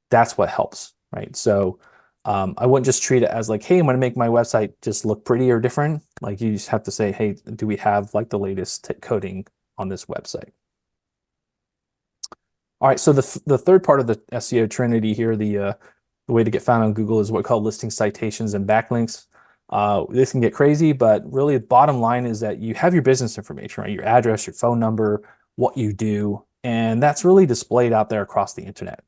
That's what helps, right? So I wouldn't just treat it as like, hey, I'm going to make my website just look pretty or different. Like you just have to say, hey, do we have like the latest coding on this website? All right, so the third part of the SEO trinity here, the way to get found on Google is what we call listing citations and backlinks. This can get crazy, but really the bottom line is that you have your business information, right? Your address, your phone number, what you do, and that's really displayed out there across the internet.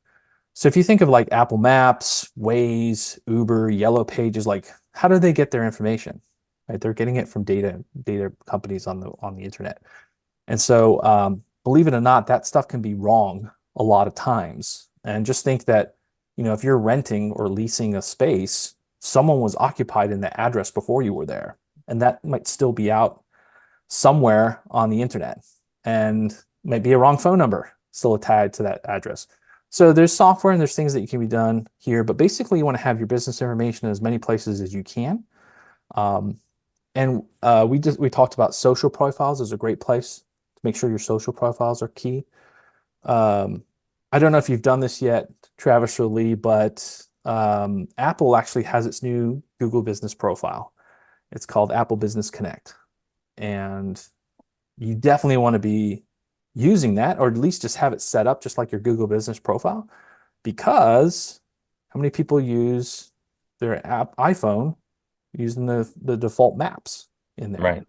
So if you think of like Apple Maps, Waze, Uber, Yellow Pages, like how do they get their information? Right? They're getting it from data companies on the internet. And so believe it or not, that stuff can be wrong a lot of times. And just think that, you know, if you're renting or leasing a space, someone was occupied in the address before you were there, and that might still be out somewhere on the internet and might be a wrong phone number still tied to that address. So there's software and there's things that can be done here, but basically you want to have your business information in as many places as you can. We talked about social profiles as a great place to make sure your social profiles are key. I don't know if you've done this yet, Travis or Lee, but Apple actually has its new Google Business profile. It's called Apple Business Connect. And you definitely want to be using that, or at least just have it set up just like your Google business profile, because how many people use their iPhone using the default maps in there, Right.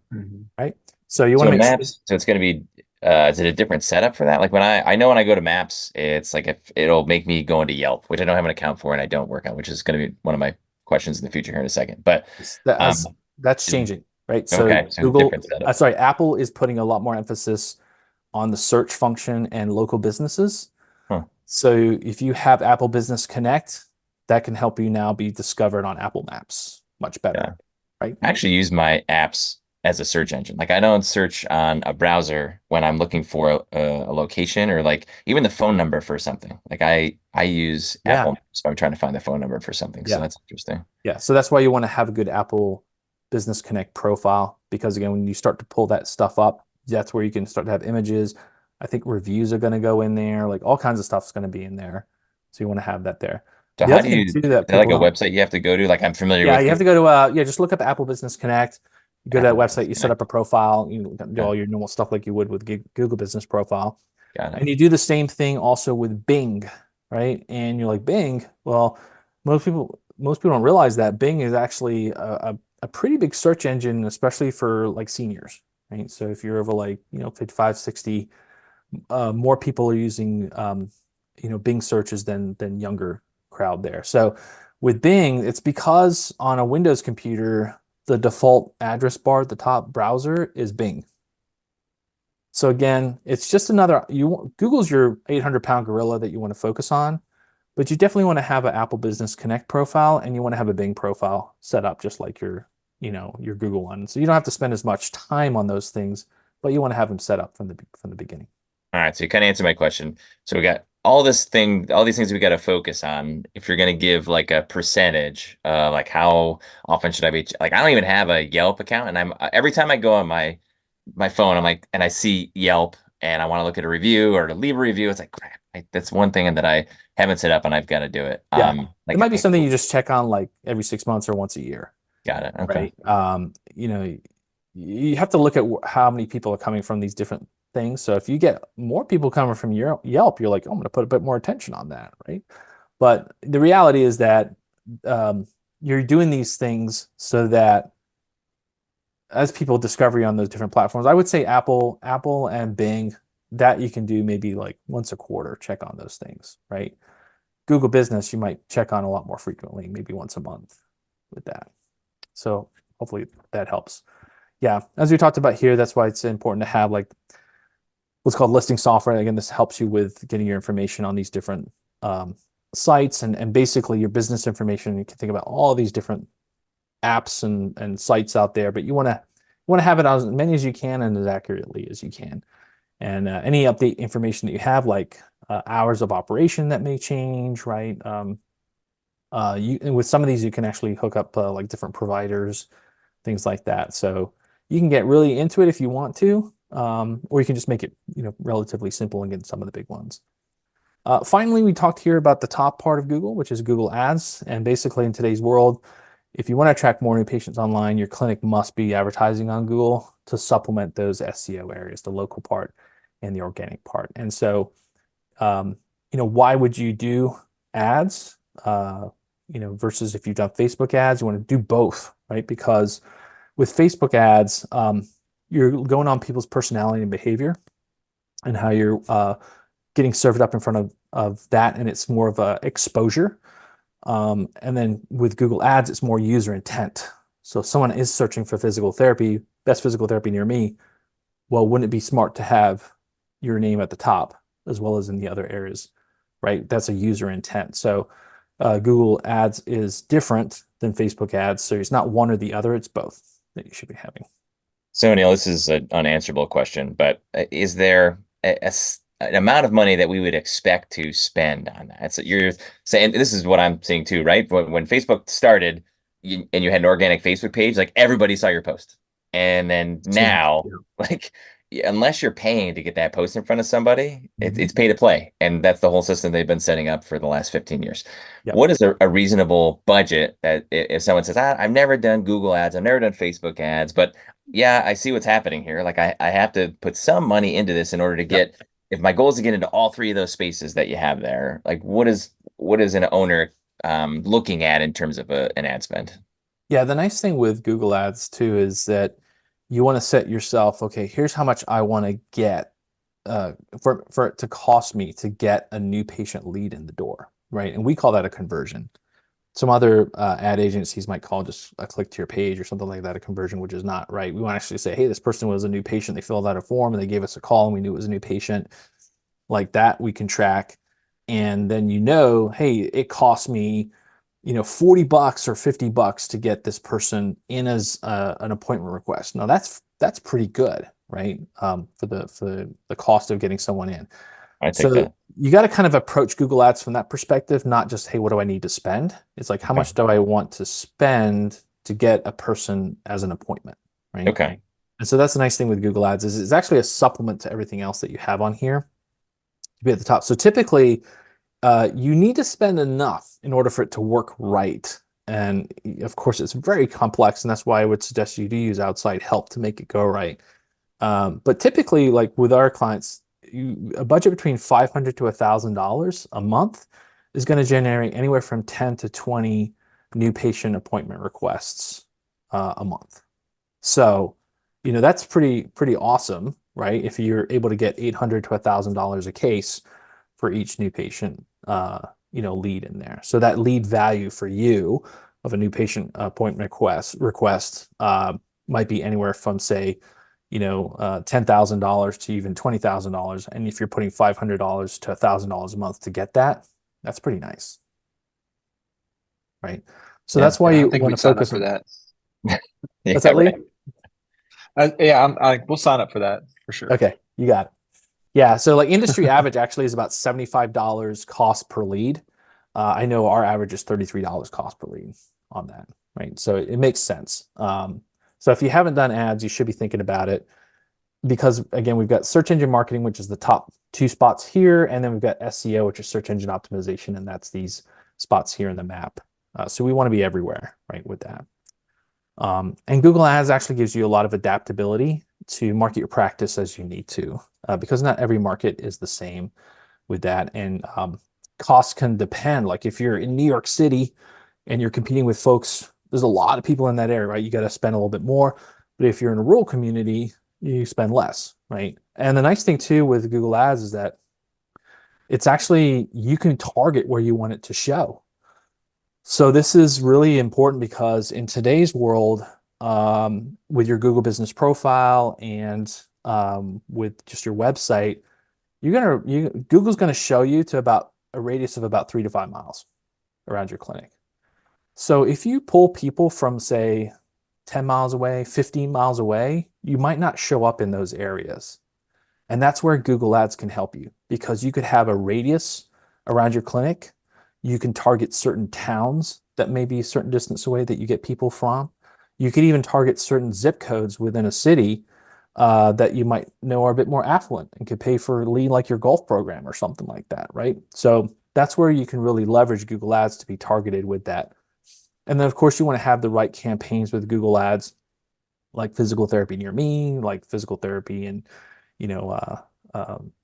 right? So you want So to make sure. Maps, so it's going to be, is it a different setup for that? Like when I know when I go to Maps, it's like if it'll make me go into Yelp, which I don't have an account for and I don't work on, which is going to be one of my questions in the future here in a second. But um, That's changing, right? So okay, so Google, different setup. sorry, Apple is putting a lot more emphasis on the search function and local businesses. Huh. So if you have Apple Business Connect, that can help you now be discovered on Apple Maps much better, Yeah. right? I actually use my apps as a search engine. Like I don't search on a browser when I'm looking for a location or like even the phone number for something. Like I use Yeah. Apple Maps if I'm trying to find the phone number for something. So Yeah. that's interesting. Yeah. So that's why you want to have a good Apple Business Connect profile, because again, when you start to pull that stuff up, that's where you can start to have images. I think reviews are going to go in there, like all kinds of stuff is going to be in there. So you want to have that there. So The how other do thing you, too is that there like a people don't, website you have to go to? Like I'm familiar yeah, with you have to go to just look up Apple Business Connect. You go to that Apple website, Business you set up Connect. a profile, you do Okay. all your normal stuff like you would with Google Business Profile. Got it. And you do the same thing also with Bing, right? And you're like, Bing, well, most people don't realize that Bing is actually a pretty big search engine, especially for like seniors, right? So if you're over like, 55, 60, more people are using Bing searches than younger crowd there. So with Bing, it's because on a Windows computer, the default address bar at the top browser is Bing. So again, it's just another, Google's your 800-pound gorilla that you want to focus on, but you definitely want to have an Apple Business Connect profile, and you want to have a Bing profile set up just like your Google one. So you don't have to spend as much time on those things, but you want to have them set up from the beginning. All right, so you kind of answered my question. So we got all these things we got to focus on. If you're going to give like a percentage, like how often should I be like, I don't even have a Yelp account, and I'm every time I go on my phone, I'm like, and I see Yelp, and I want to look at a review or to leave a review. It's like, crap, that's one thing that I haven't set up, and I've got to do it. Yeah, like it might be something you just check on like every 6 months or once a year. Got it. Okay. Right. You have to look at how many people are coming from these different things. So if you get more people coming from Yelp, you're like, oh, I'm going to put a bit more attention on that, right? But the reality is that you're doing these things so that as people discover you on those different platforms, I would say Apple and Bing, that you can do maybe like once a quarter, check on those things, right? Google Business, you might check on a lot more frequently, maybe once a month with that. So hopefully that helps. Yeah, as we talked about here, that's why it's important to have like what's called listing software. Again, this helps you with getting your information on these different sites and basically your business information. You can think about all these different apps and sites out there, but you want to have it on as many as you can and as accurately as you can. And any update information that you have, like hours of operation that may change, right? And with some of these, you can actually hook up like different providers, things like that. So you can get really into it if you want to, or you can just make it, relatively simple and get some of the big ones. Finally, we talked here about the top part of Google, which is Google Ads. And basically in today's world, if you want to attract more new patients online, your clinic must be advertising on Google to supplement those SEO areas, the local part and the organic part. And so, why would you do ads? Versus if you've done Facebook ads, you want to do both, right? Because with Facebook ads, you're going on people's personality and behavior and how you're getting served up in front of that, and it's more of a exposure. And then with Google Ads, it's more user intent. So if someone is searching for physical therapy, best physical therapy near me, well, wouldn't it be smart to have your name at the top as well as in the other areas, right? That's a user intent. So Google Ads is different than Facebook ads. So it's not one or the other, it's both that you should be having. So Neil, this is an unanswerable question, but is there an amount of money that we would expect to spend on that? So you're saying, this is what I'm seeing too, right? When Facebook started and you had an organic Facebook page, like everybody saw your post. And then now, like, unless you're paying to get that post in front of somebody, it's pay to play. And that's the whole system they've been setting up for the last 15 years. Yep. What is a reasonable budget that if someone says, I've never done Google ads, I've never done Facebook ads, but yeah, I see what's happening here. Like I have to put some money into this in order to Yep. get, if my goal is to get into all three of those spaces that you have there, like what is an owner looking at in terms of an ad spend? Yeah, the nice thing with Google Ads too is that you want to set yourself, okay, here's how much I want to get for it to cost me to get a new patient lead in the door, right? And we call that a conversion. Some other ad agencies might call just a click to your page or something like that a conversion, which is not right. We want to actually say, hey, this person was a new patient. They filled out a form and they gave us a call and we knew it was a new patient. Like that, we can track. And then hey, it cost me, $40 or $50 to get this person in as an appointment request. Now that's pretty good, right? For the cost of getting someone in. I take So that. you got to kind of approach Google Ads from that perspective, not just, hey, what do I need to spend? It's like, how Okay. much do I want to spend to get a person as an appointment, right? Okay. And so that's the nice thing with Google Ads is it's actually a supplement to everything else that you have on here to be at the top. So typically, you need to spend enough in order for it to work right. And of course, it's very complex, and that's why I would suggest you do use outside help to make it go right. But typically, like with our clients, a budget between $500 to $1,000 a month is going to generate anywhere from 10 to 20 new patient appointment requests a month. So, that's pretty awesome, right? If you're able to get $800 to $1,000 a case for each new patient, lead in there. So that lead value for you of a new patient appointment request might be anywhere from, say, $10,000 to even $20,000. And if you're putting $500 to $1,000 a month to get that, that's pretty nice, right? So Yeah. that's why I you think want we'd to sign up focus for on that. What's Yeah, that, Lee? right. We'll sign up for that for sure. Okay, you got it. Yeah, so like industry average actually is about $75 cost per lead. I know our average is $33 cost per lead on that, right? So it makes sense. So if you haven't done ads, you should be thinking about it because again, we've got search engine marketing, which is the top two spots here, and then we've got SEO, which is search engine optimization, and that's these spots here in the map. So we want to be everywhere, right, with that. And Google Ads actually gives you a lot of adaptability to market your practice as you need to, because not every market is the same with that. And costs can depend. Like if you're in New York City and you're competing with folks, there's a lot of people in that area, right? You got to spend a little bit more. But if you're in a rural community, you spend less, right? And the nice thing too with Google Ads is that it's actually, you can target where you want it to show. So this is really important because in today's world, with your Google Business Profile and with just your website, Google's gonna show you to about a radius of about 3 to 5 miles around your clinic. So if you pull people from, say, 10 miles away, 15 miles away, you might not show up in those areas. And that's where Google Ads can help you because you could have a radius around your clinic. You can target certain towns that may be a certain distance away that you get people from. You could even target certain zip codes within a city that you might know are a bit more affluent and could pay for a lead like your golf program or something like that, right? So that's where you can really leverage Google Ads to be targeted with that. And then, of course, you want to have the right campaigns with Google Ads, like physical therapy near me, like physical therapy in,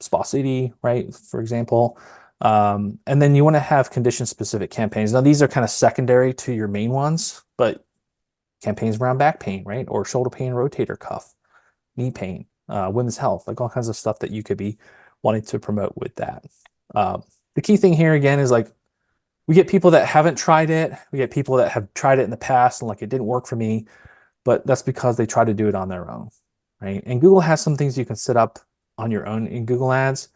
Spa City, right? For example. And then you want to have condition-specific campaigns. Now, these are kind of secondary to your main ones, but campaigns around back pain, right? Or shoulder pain, rotator cuff, knee pain, women's health, like all kinds of stuff that you could be wanting to promote with that. The key thing here, again, is like we get people that haven't tried it. We get people that have tried it in the past and like it didn't work for me, but that's because they try to do it on their own, right? And Google has some things you can set up on your own in Google Ads,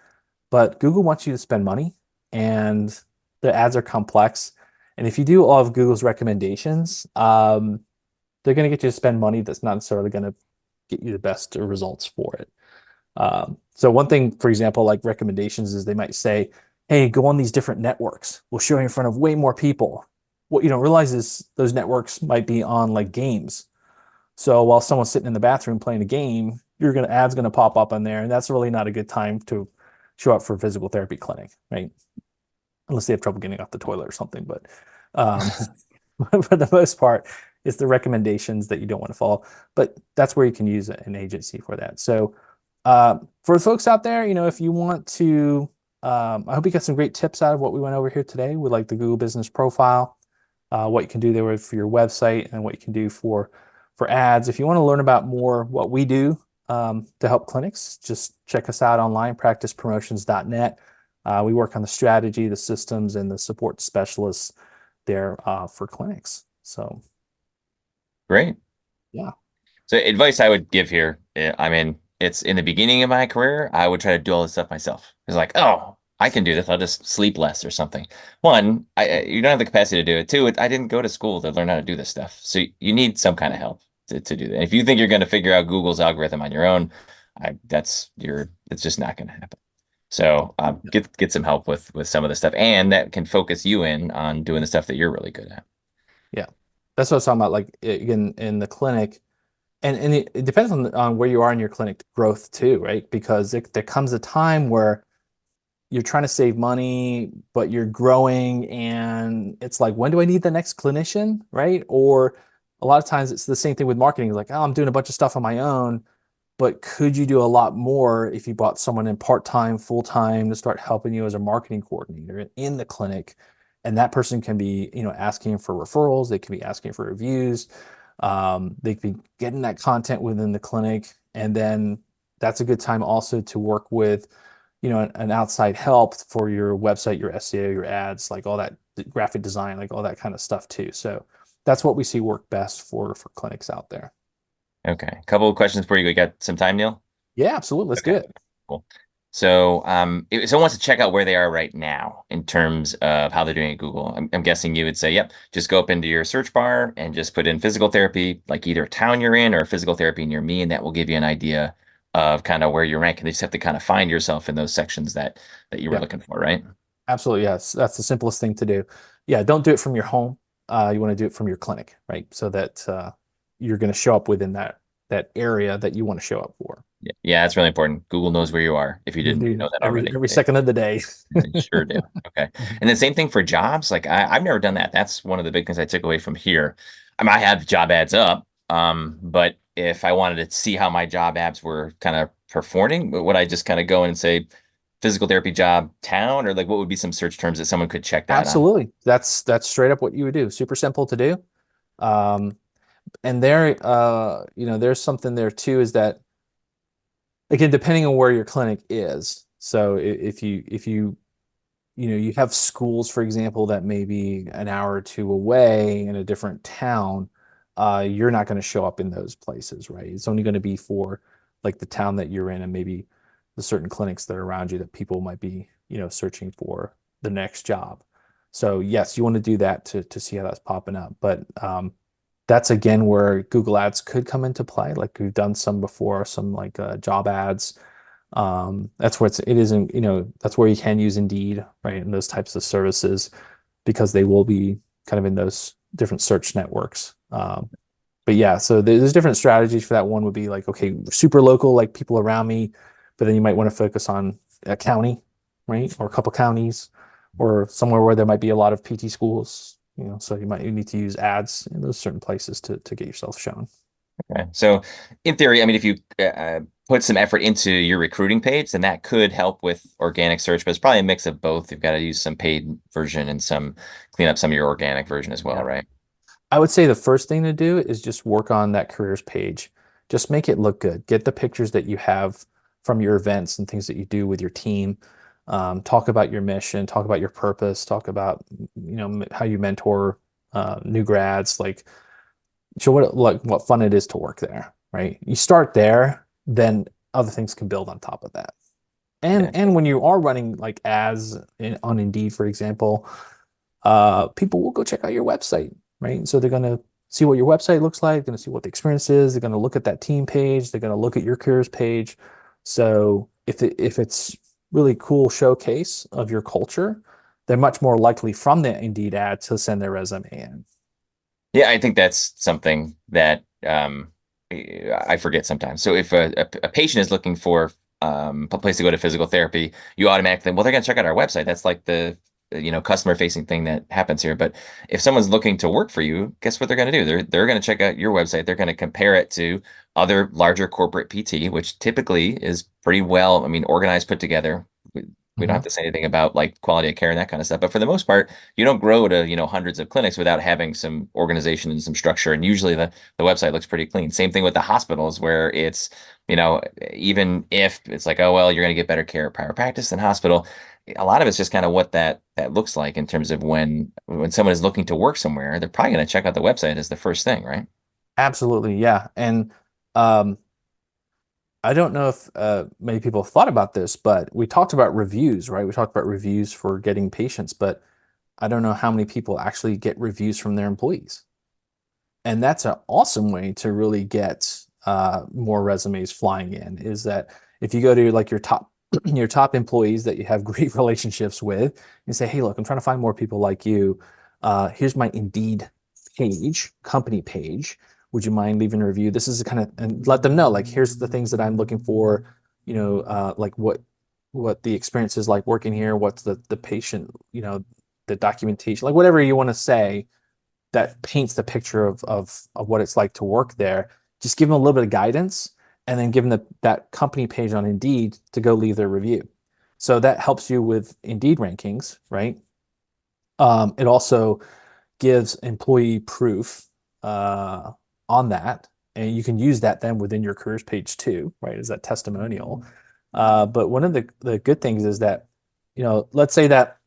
but Google wants you to spend money and the ads are complex. And if you do all of Google's recommendations, they're going to get you to spend money that's not necessarily going to get you the best results for it. So one thing, for example, like recommendations is they might say, hey, go on these different networks. We'll show you in front of way more people. What you don't realize is those networks might be on like games. So while someone's sitting in the bathroom playing a game, ads gonna pop up on there, and that's really not a good time to show up for a physical therapy clinic, right? Unless they have trouble getting off the toilet or something. But for the most part, it's the recommendations that you don't want to follow, but that's where you can use an agency for that. So for the folks out there, if you want to, I hope you got some great tips out of what we went over here today with like the Google Business Profile, what you can do there for your website and what you can do for ads. If you want to learn about more what we do to help clinics, just check us out online, practicepromotions.net. We work on the strategy, the systems, and the support specialists there for clinics. So great. Yeah. So advice I would give here, I mean, it's in the beginning of my career, I would try to do all this stuff myself. It's like, oh, I can do this. I'll just sleep less or something. One, you don't have the capacity to do it. Two, I didn't go to school to learn how to do this stuff. So you need some kind of help to do that. If you think you're going to figure out Google's algorithm on your own, it's just not going to happen. So get some help with some of the stuff, and that can focus you in on doing the stuff that you're really good at. Yeah, that's what I was talking about. Like in the clinic, and it depends on where you are in your clinic growth too, right? Because there comes a time where you're trying to save money, but you're growing, and it's like, when do I need the next clinician, right? Or a lot of times it's the same thing with marketing. Like, oh, I'm doing a bunch of stuff on my own, but could you do a lot more if you brought someone in part-time, full-time to start helping you as a marketing coordinator in the clinic? And that person can be, asking for referrals. They can be asking for reviews. They can be getting that content within the clinic. And then that's a good time also to work with, an outside help for your website, your SEO, your ads, like all that graphic design, like all that kind of stuff too. So that's what we see work best for clinics out there. Okay. A couple of questions for you. We got some time, Neil? Yeah, absolutely. Let's do it. Cool. So if someone wants to check out where they are right now in terms of how they're doing at Google, I'm guessing you would say, yep, just go up into your search bar and just put in physical therapy, like either a town you're in or physical therapy near me, and that will give you an idea of kind of where you're ranking. They just have to kind of find yourself in those sections that you were looking for, right? Absolutely, yes. That's the simplest thing to do. Yeah, don't do it from your home. You want to do it from your clinic, right? So that you're going to show up within that area that you want to show up for. Yeah, that's really important. Google knows where you are if you didn't know that already. Every second of the day. They sure do. Okay. And the same thing for jobs. Like I've never done that. That's one of the big things I took away from here. I mean, I have job ads up, but if I wanted to see how my job ads were kind of performing, would I just kind of go in and say physical therapy job town, or like what would be some search terms that someone could check that Absolutely. on? That's straight up what you would do. Super simple to do. And there, there's something there too, is that, again, depending on where your clinic is. So if you have schools, for example, that may be an hour or two away in a different town, you're not going to show up in those places, right? It's only going to be for like the town that you're in and maybe the certain clinics that are around you that people might be, searching for the next job. So yes, you want to do that to see how that's popping up. But that's again where Google Ads could come into play. Like we've done some before, some like job ads. That's where that's where you can use Indeed, right? And those types of services, because they will be kind of in those different search networks. But yeah, so there's different strategies for that. One would be like, okay, super local, like people around me, but then you might want to focus on a county, right? Or a couple counties, or somewhere where there might be a lot of PT schools, so you need to use ads in those certain places to get yourself shown. Okay. So in theory, I mean, if you put some effort into your recruiting page, then that could help with organic search, but it's probably a mix of both. You've got to use some paid version and clean up some of your organic version as well, right? I would say the first thing to do is just work on that careers page. Just make it look good. Get the pictures that you have from your events and things that you do with your team. Talk about your mission, talk about your purpose, talk about, how you mentor new grads, like show what fun it is to work there, right? You start there, then other things can build on top of that. And when you are running like ads on Indeed, for example, people will go check out your website, right? So they're going to see what your website looks like, going to see what the experience is. They're going to look at that team page. They're going to look at your careers page. So if it's really cool showcase of your culture, they're much more likely from the Indeed ad to send their resume in. Yeah, I think that's something that I forget sometimes. So if a patient is looking for a place to go to physical therapy, you automatically, well, they're going to check out our website. That's like the customer facing thing that happens here. But if someone's looking to work for you, guess what they're going to do? They're going to check out your website. They're going to compare it to other larger corporate PT, which typically is pretty well, I mean, organized, put together. We don't have to say anything about like quality of care and that kind of stuff. But for the most part, you don't grow to, hundreds of clinics without having some organization and some structure. And usually the website looks pretty clean. Same thing with the hospitals where it's, even if it's like, oh, well, you're going to get better care at private practice than hospital. A lot of it's just kind of what that looks like in terms of when someone is looking to work somewhere, they're probably going to check out the website as the first thing, right? Absolutely. Yeah. And, I don't know if many people have thought about this, but we talked about reviews, right? We talked about reviews for getting patients, but I don't know how many people actually get reviews from their employees. And that's an awesome way to really get more resumes flying in, is that if you go to like your top employees that you have great relationships with and say, hey, look, I'm trying to find more people like you. Here's my Indeed page, company page. Would you mind leaving a review? This is the kind of, and let them know, like, here's the things that I'm looking for, like what the experience is like working here, what's the patient, the documentation, like whatever you want to say that paints the picture of what it's like to work there. Just give them a little bit of guidance and then give them that company page on Indeed to go leave their review. So that helps you with Indeed rankings, right? It also gives employee proof on that, and you can use that then within your careers page too, right? As that testimonial. But one of the good things is that, let's say that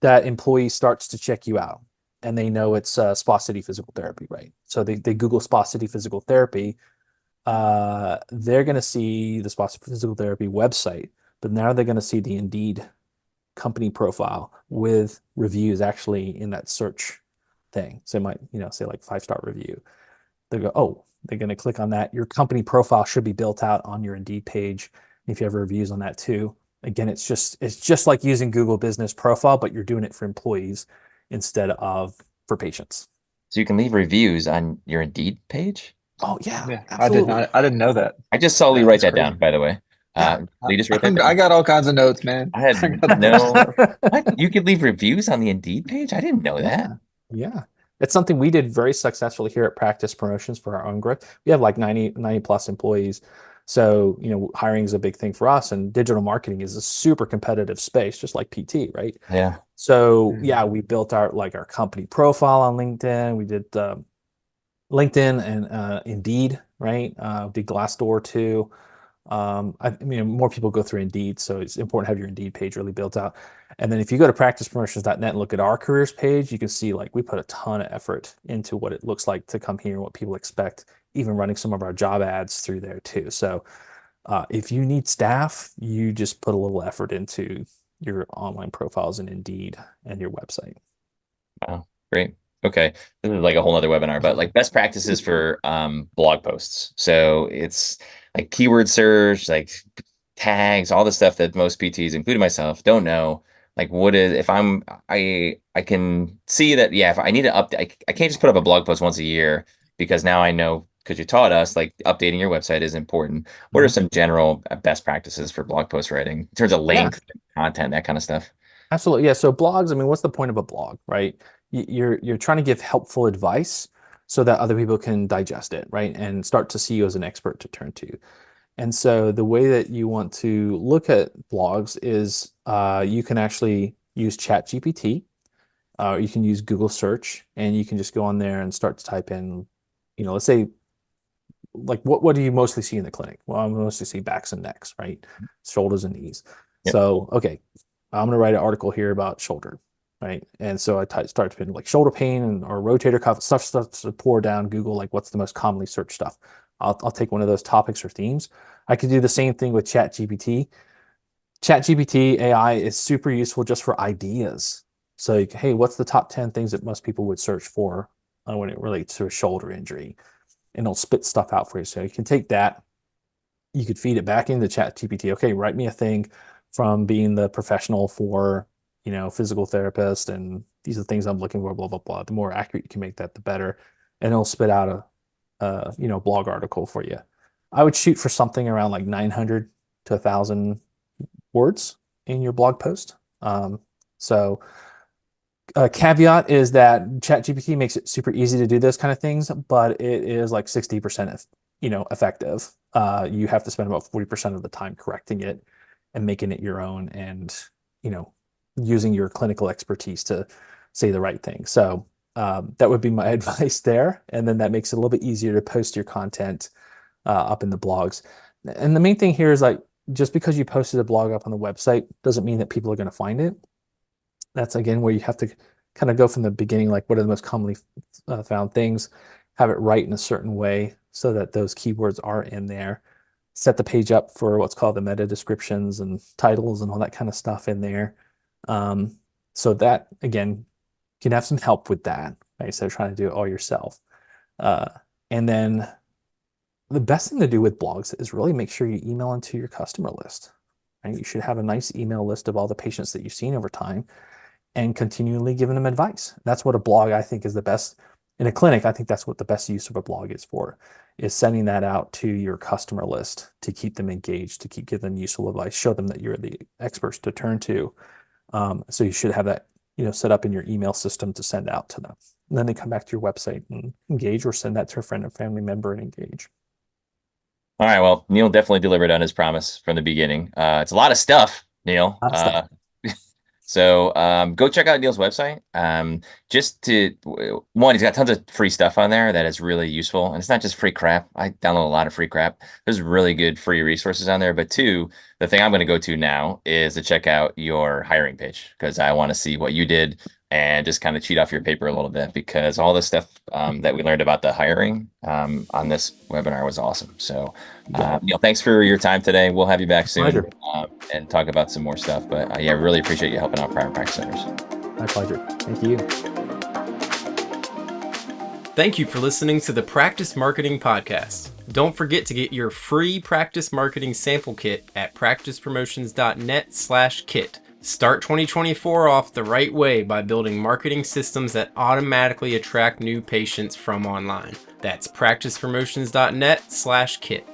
that employee starts to check you out and they know it's Spa City Physical Therapy, right? So they Google Spa City Physical Therapy. They're going to see the Spa City Physical Therapy website, but now they're going to see the Indeed company profile with reviews actually in that search thing. So it might, say like 5-star review. They go, oh, they're going to click on that. Your company profile should be built out on your Indeed page. If you have reviews on that too. Again, it's just like using Google Business Profile, but you're doing it for employees instead of for patients. So you can leave reviews on your Indeed page? Oh yeah, Yeah, absolutely. I didn't know that. I just saw Lee write that crazy. down, by the way. Lee just wrote that down. I got all kinds of notes, man. I had no. What? You could leave reviews on the Indeed page? I didn't know that. Yeah. It's something we did very successfully here at Practice Promotions for our own growth. We have like 90 plus employees. So, hiring is a big thing for us, and digital marketing is a super competitive space, just like PT, right? Yeah. So yeah, we built our company profile on LinkedIn. We did LinkedIn and Indeed, right? Did Glassdoor too. More people go through Indeed, so it's important to have your Indeed page really built out. And then if you go to practicepromotions.net and look at our careers page, you can see like we put a ton of effort into what it looks like to come here and what people expect, even running some of our job ads through there too. So if you need staff, you just put a little effort into your online profiles in Indeed and your website. Wow, great. Okay, this is like a whole other webinar, but like best practices for blog posts. So it's like keyword search, like tags, all the stuff that most PTs, including myself, don't know. Like what is, if I can see that, yeah, if I need to update, I can't just put up a blog post once a year because now I know, because you taught us like updating your website is important. What are some general best practices for blog post writing in terms of length, content, that kind of stuff? Absolutely. Yeah. So blogs, what's the point of a blog, right? You're trying to give helpful advice so that other people can digest it, right? And start to see you as an expert to turn to. And so the way that you want to look at blogs is you can actually use ChatGPT, you can use Google search, and you can just go on there and start to type in, let's say, like what do you mostly see in the clinic? Well, I mostly see backs and necks, right? Shoulders and knees. Yep. So, okay, I'm going to write an article here about shoulder, right? And so I start to put like shoulder pain or rotator cuff stuff to pour down Google, like what's the most commonly searched stuff. I'll take one of those topics or themes. I could do the same thing with ChatGPT. ChatGPT AI is super useful just for ideas. So, hey, what's the top 10 things that most people would search for when it relates to a shoulder injury? And it'll spit stuff out for you. So you can take that, you could feed it back into ChatGPT. Okay, write me a thing from being the professional for, physical therapist, and these are the things I'm looking for, blah, blah, blah. The more accurate you can make that, the better. And it'll spit out a blog article for you. I would shoot for something around like 900 to 1,000 words in your blog post. So Caveat is that ChatGPT makes it super easy to do those kind of things, but it is like 60%, effective. You have to spend about 40% of the time correcting it and making it your own, and using your clinical expertise to say the right thing. So that would be my advice there. And then that makes it a little bit easier to post your content up in the blogs. And the main thing here is, like, just because you posted a blog up on the website doesn't mean that people are going to find it. That's, again, where you have to kind of go from the beginning, like, what are the most commonly found things, have it right in a certain way so that those keywords are in there, set the page up for what's called the meta descriptions and titles and all that kind of stuff in there. So that, again, you can have some help with that, right? Instead of trying to do it all yourself. And then the best thing to do with blogs is really make sure you email into your customer list, right? You should have a nice email list of all the patients that you've seen over time and continually giving them advice. That's what a blog, I think, is the best. In a clinic, I think that's what the best use of a blog is for, is sending that out to your customer list to keep them engaged, to give them useful advice, show them that you're the experts to turn to. So you should have that, set up in your email system to send out to them. And then they come back to your website and engage, or send that to a friend or family member and engage. All right. Well, Neil definitely delivered on his promise from the beginning. It's a lot of stuff, Neil. So go check out Neil's website. He's got tons of free stuff on there that is really useful. And it's not just free crap. I download a lot of free crap. There's really good free resources on there. But two, the thing I'm going to go to now is to check out your hiring page, because I want to see what you did and just kind of cheat off your paper a little bit, because all the stuff that we learned about the hiring on this webinar was awesome. So, Neil, thanks for your time today. We'll have you back soon and talk about some more stuff. But yeah, really appreciate you helping out private practice owners. My pleasure. Thank you. Thank you for listening to the Practice Marketing Podcast. Don't forget to get your free practice marketing sample kit at practicepromotions.net/kit. Start 2024 off the right way by building marketing systems that automatically attract new patients from online. That's practicepromotions.net/kit.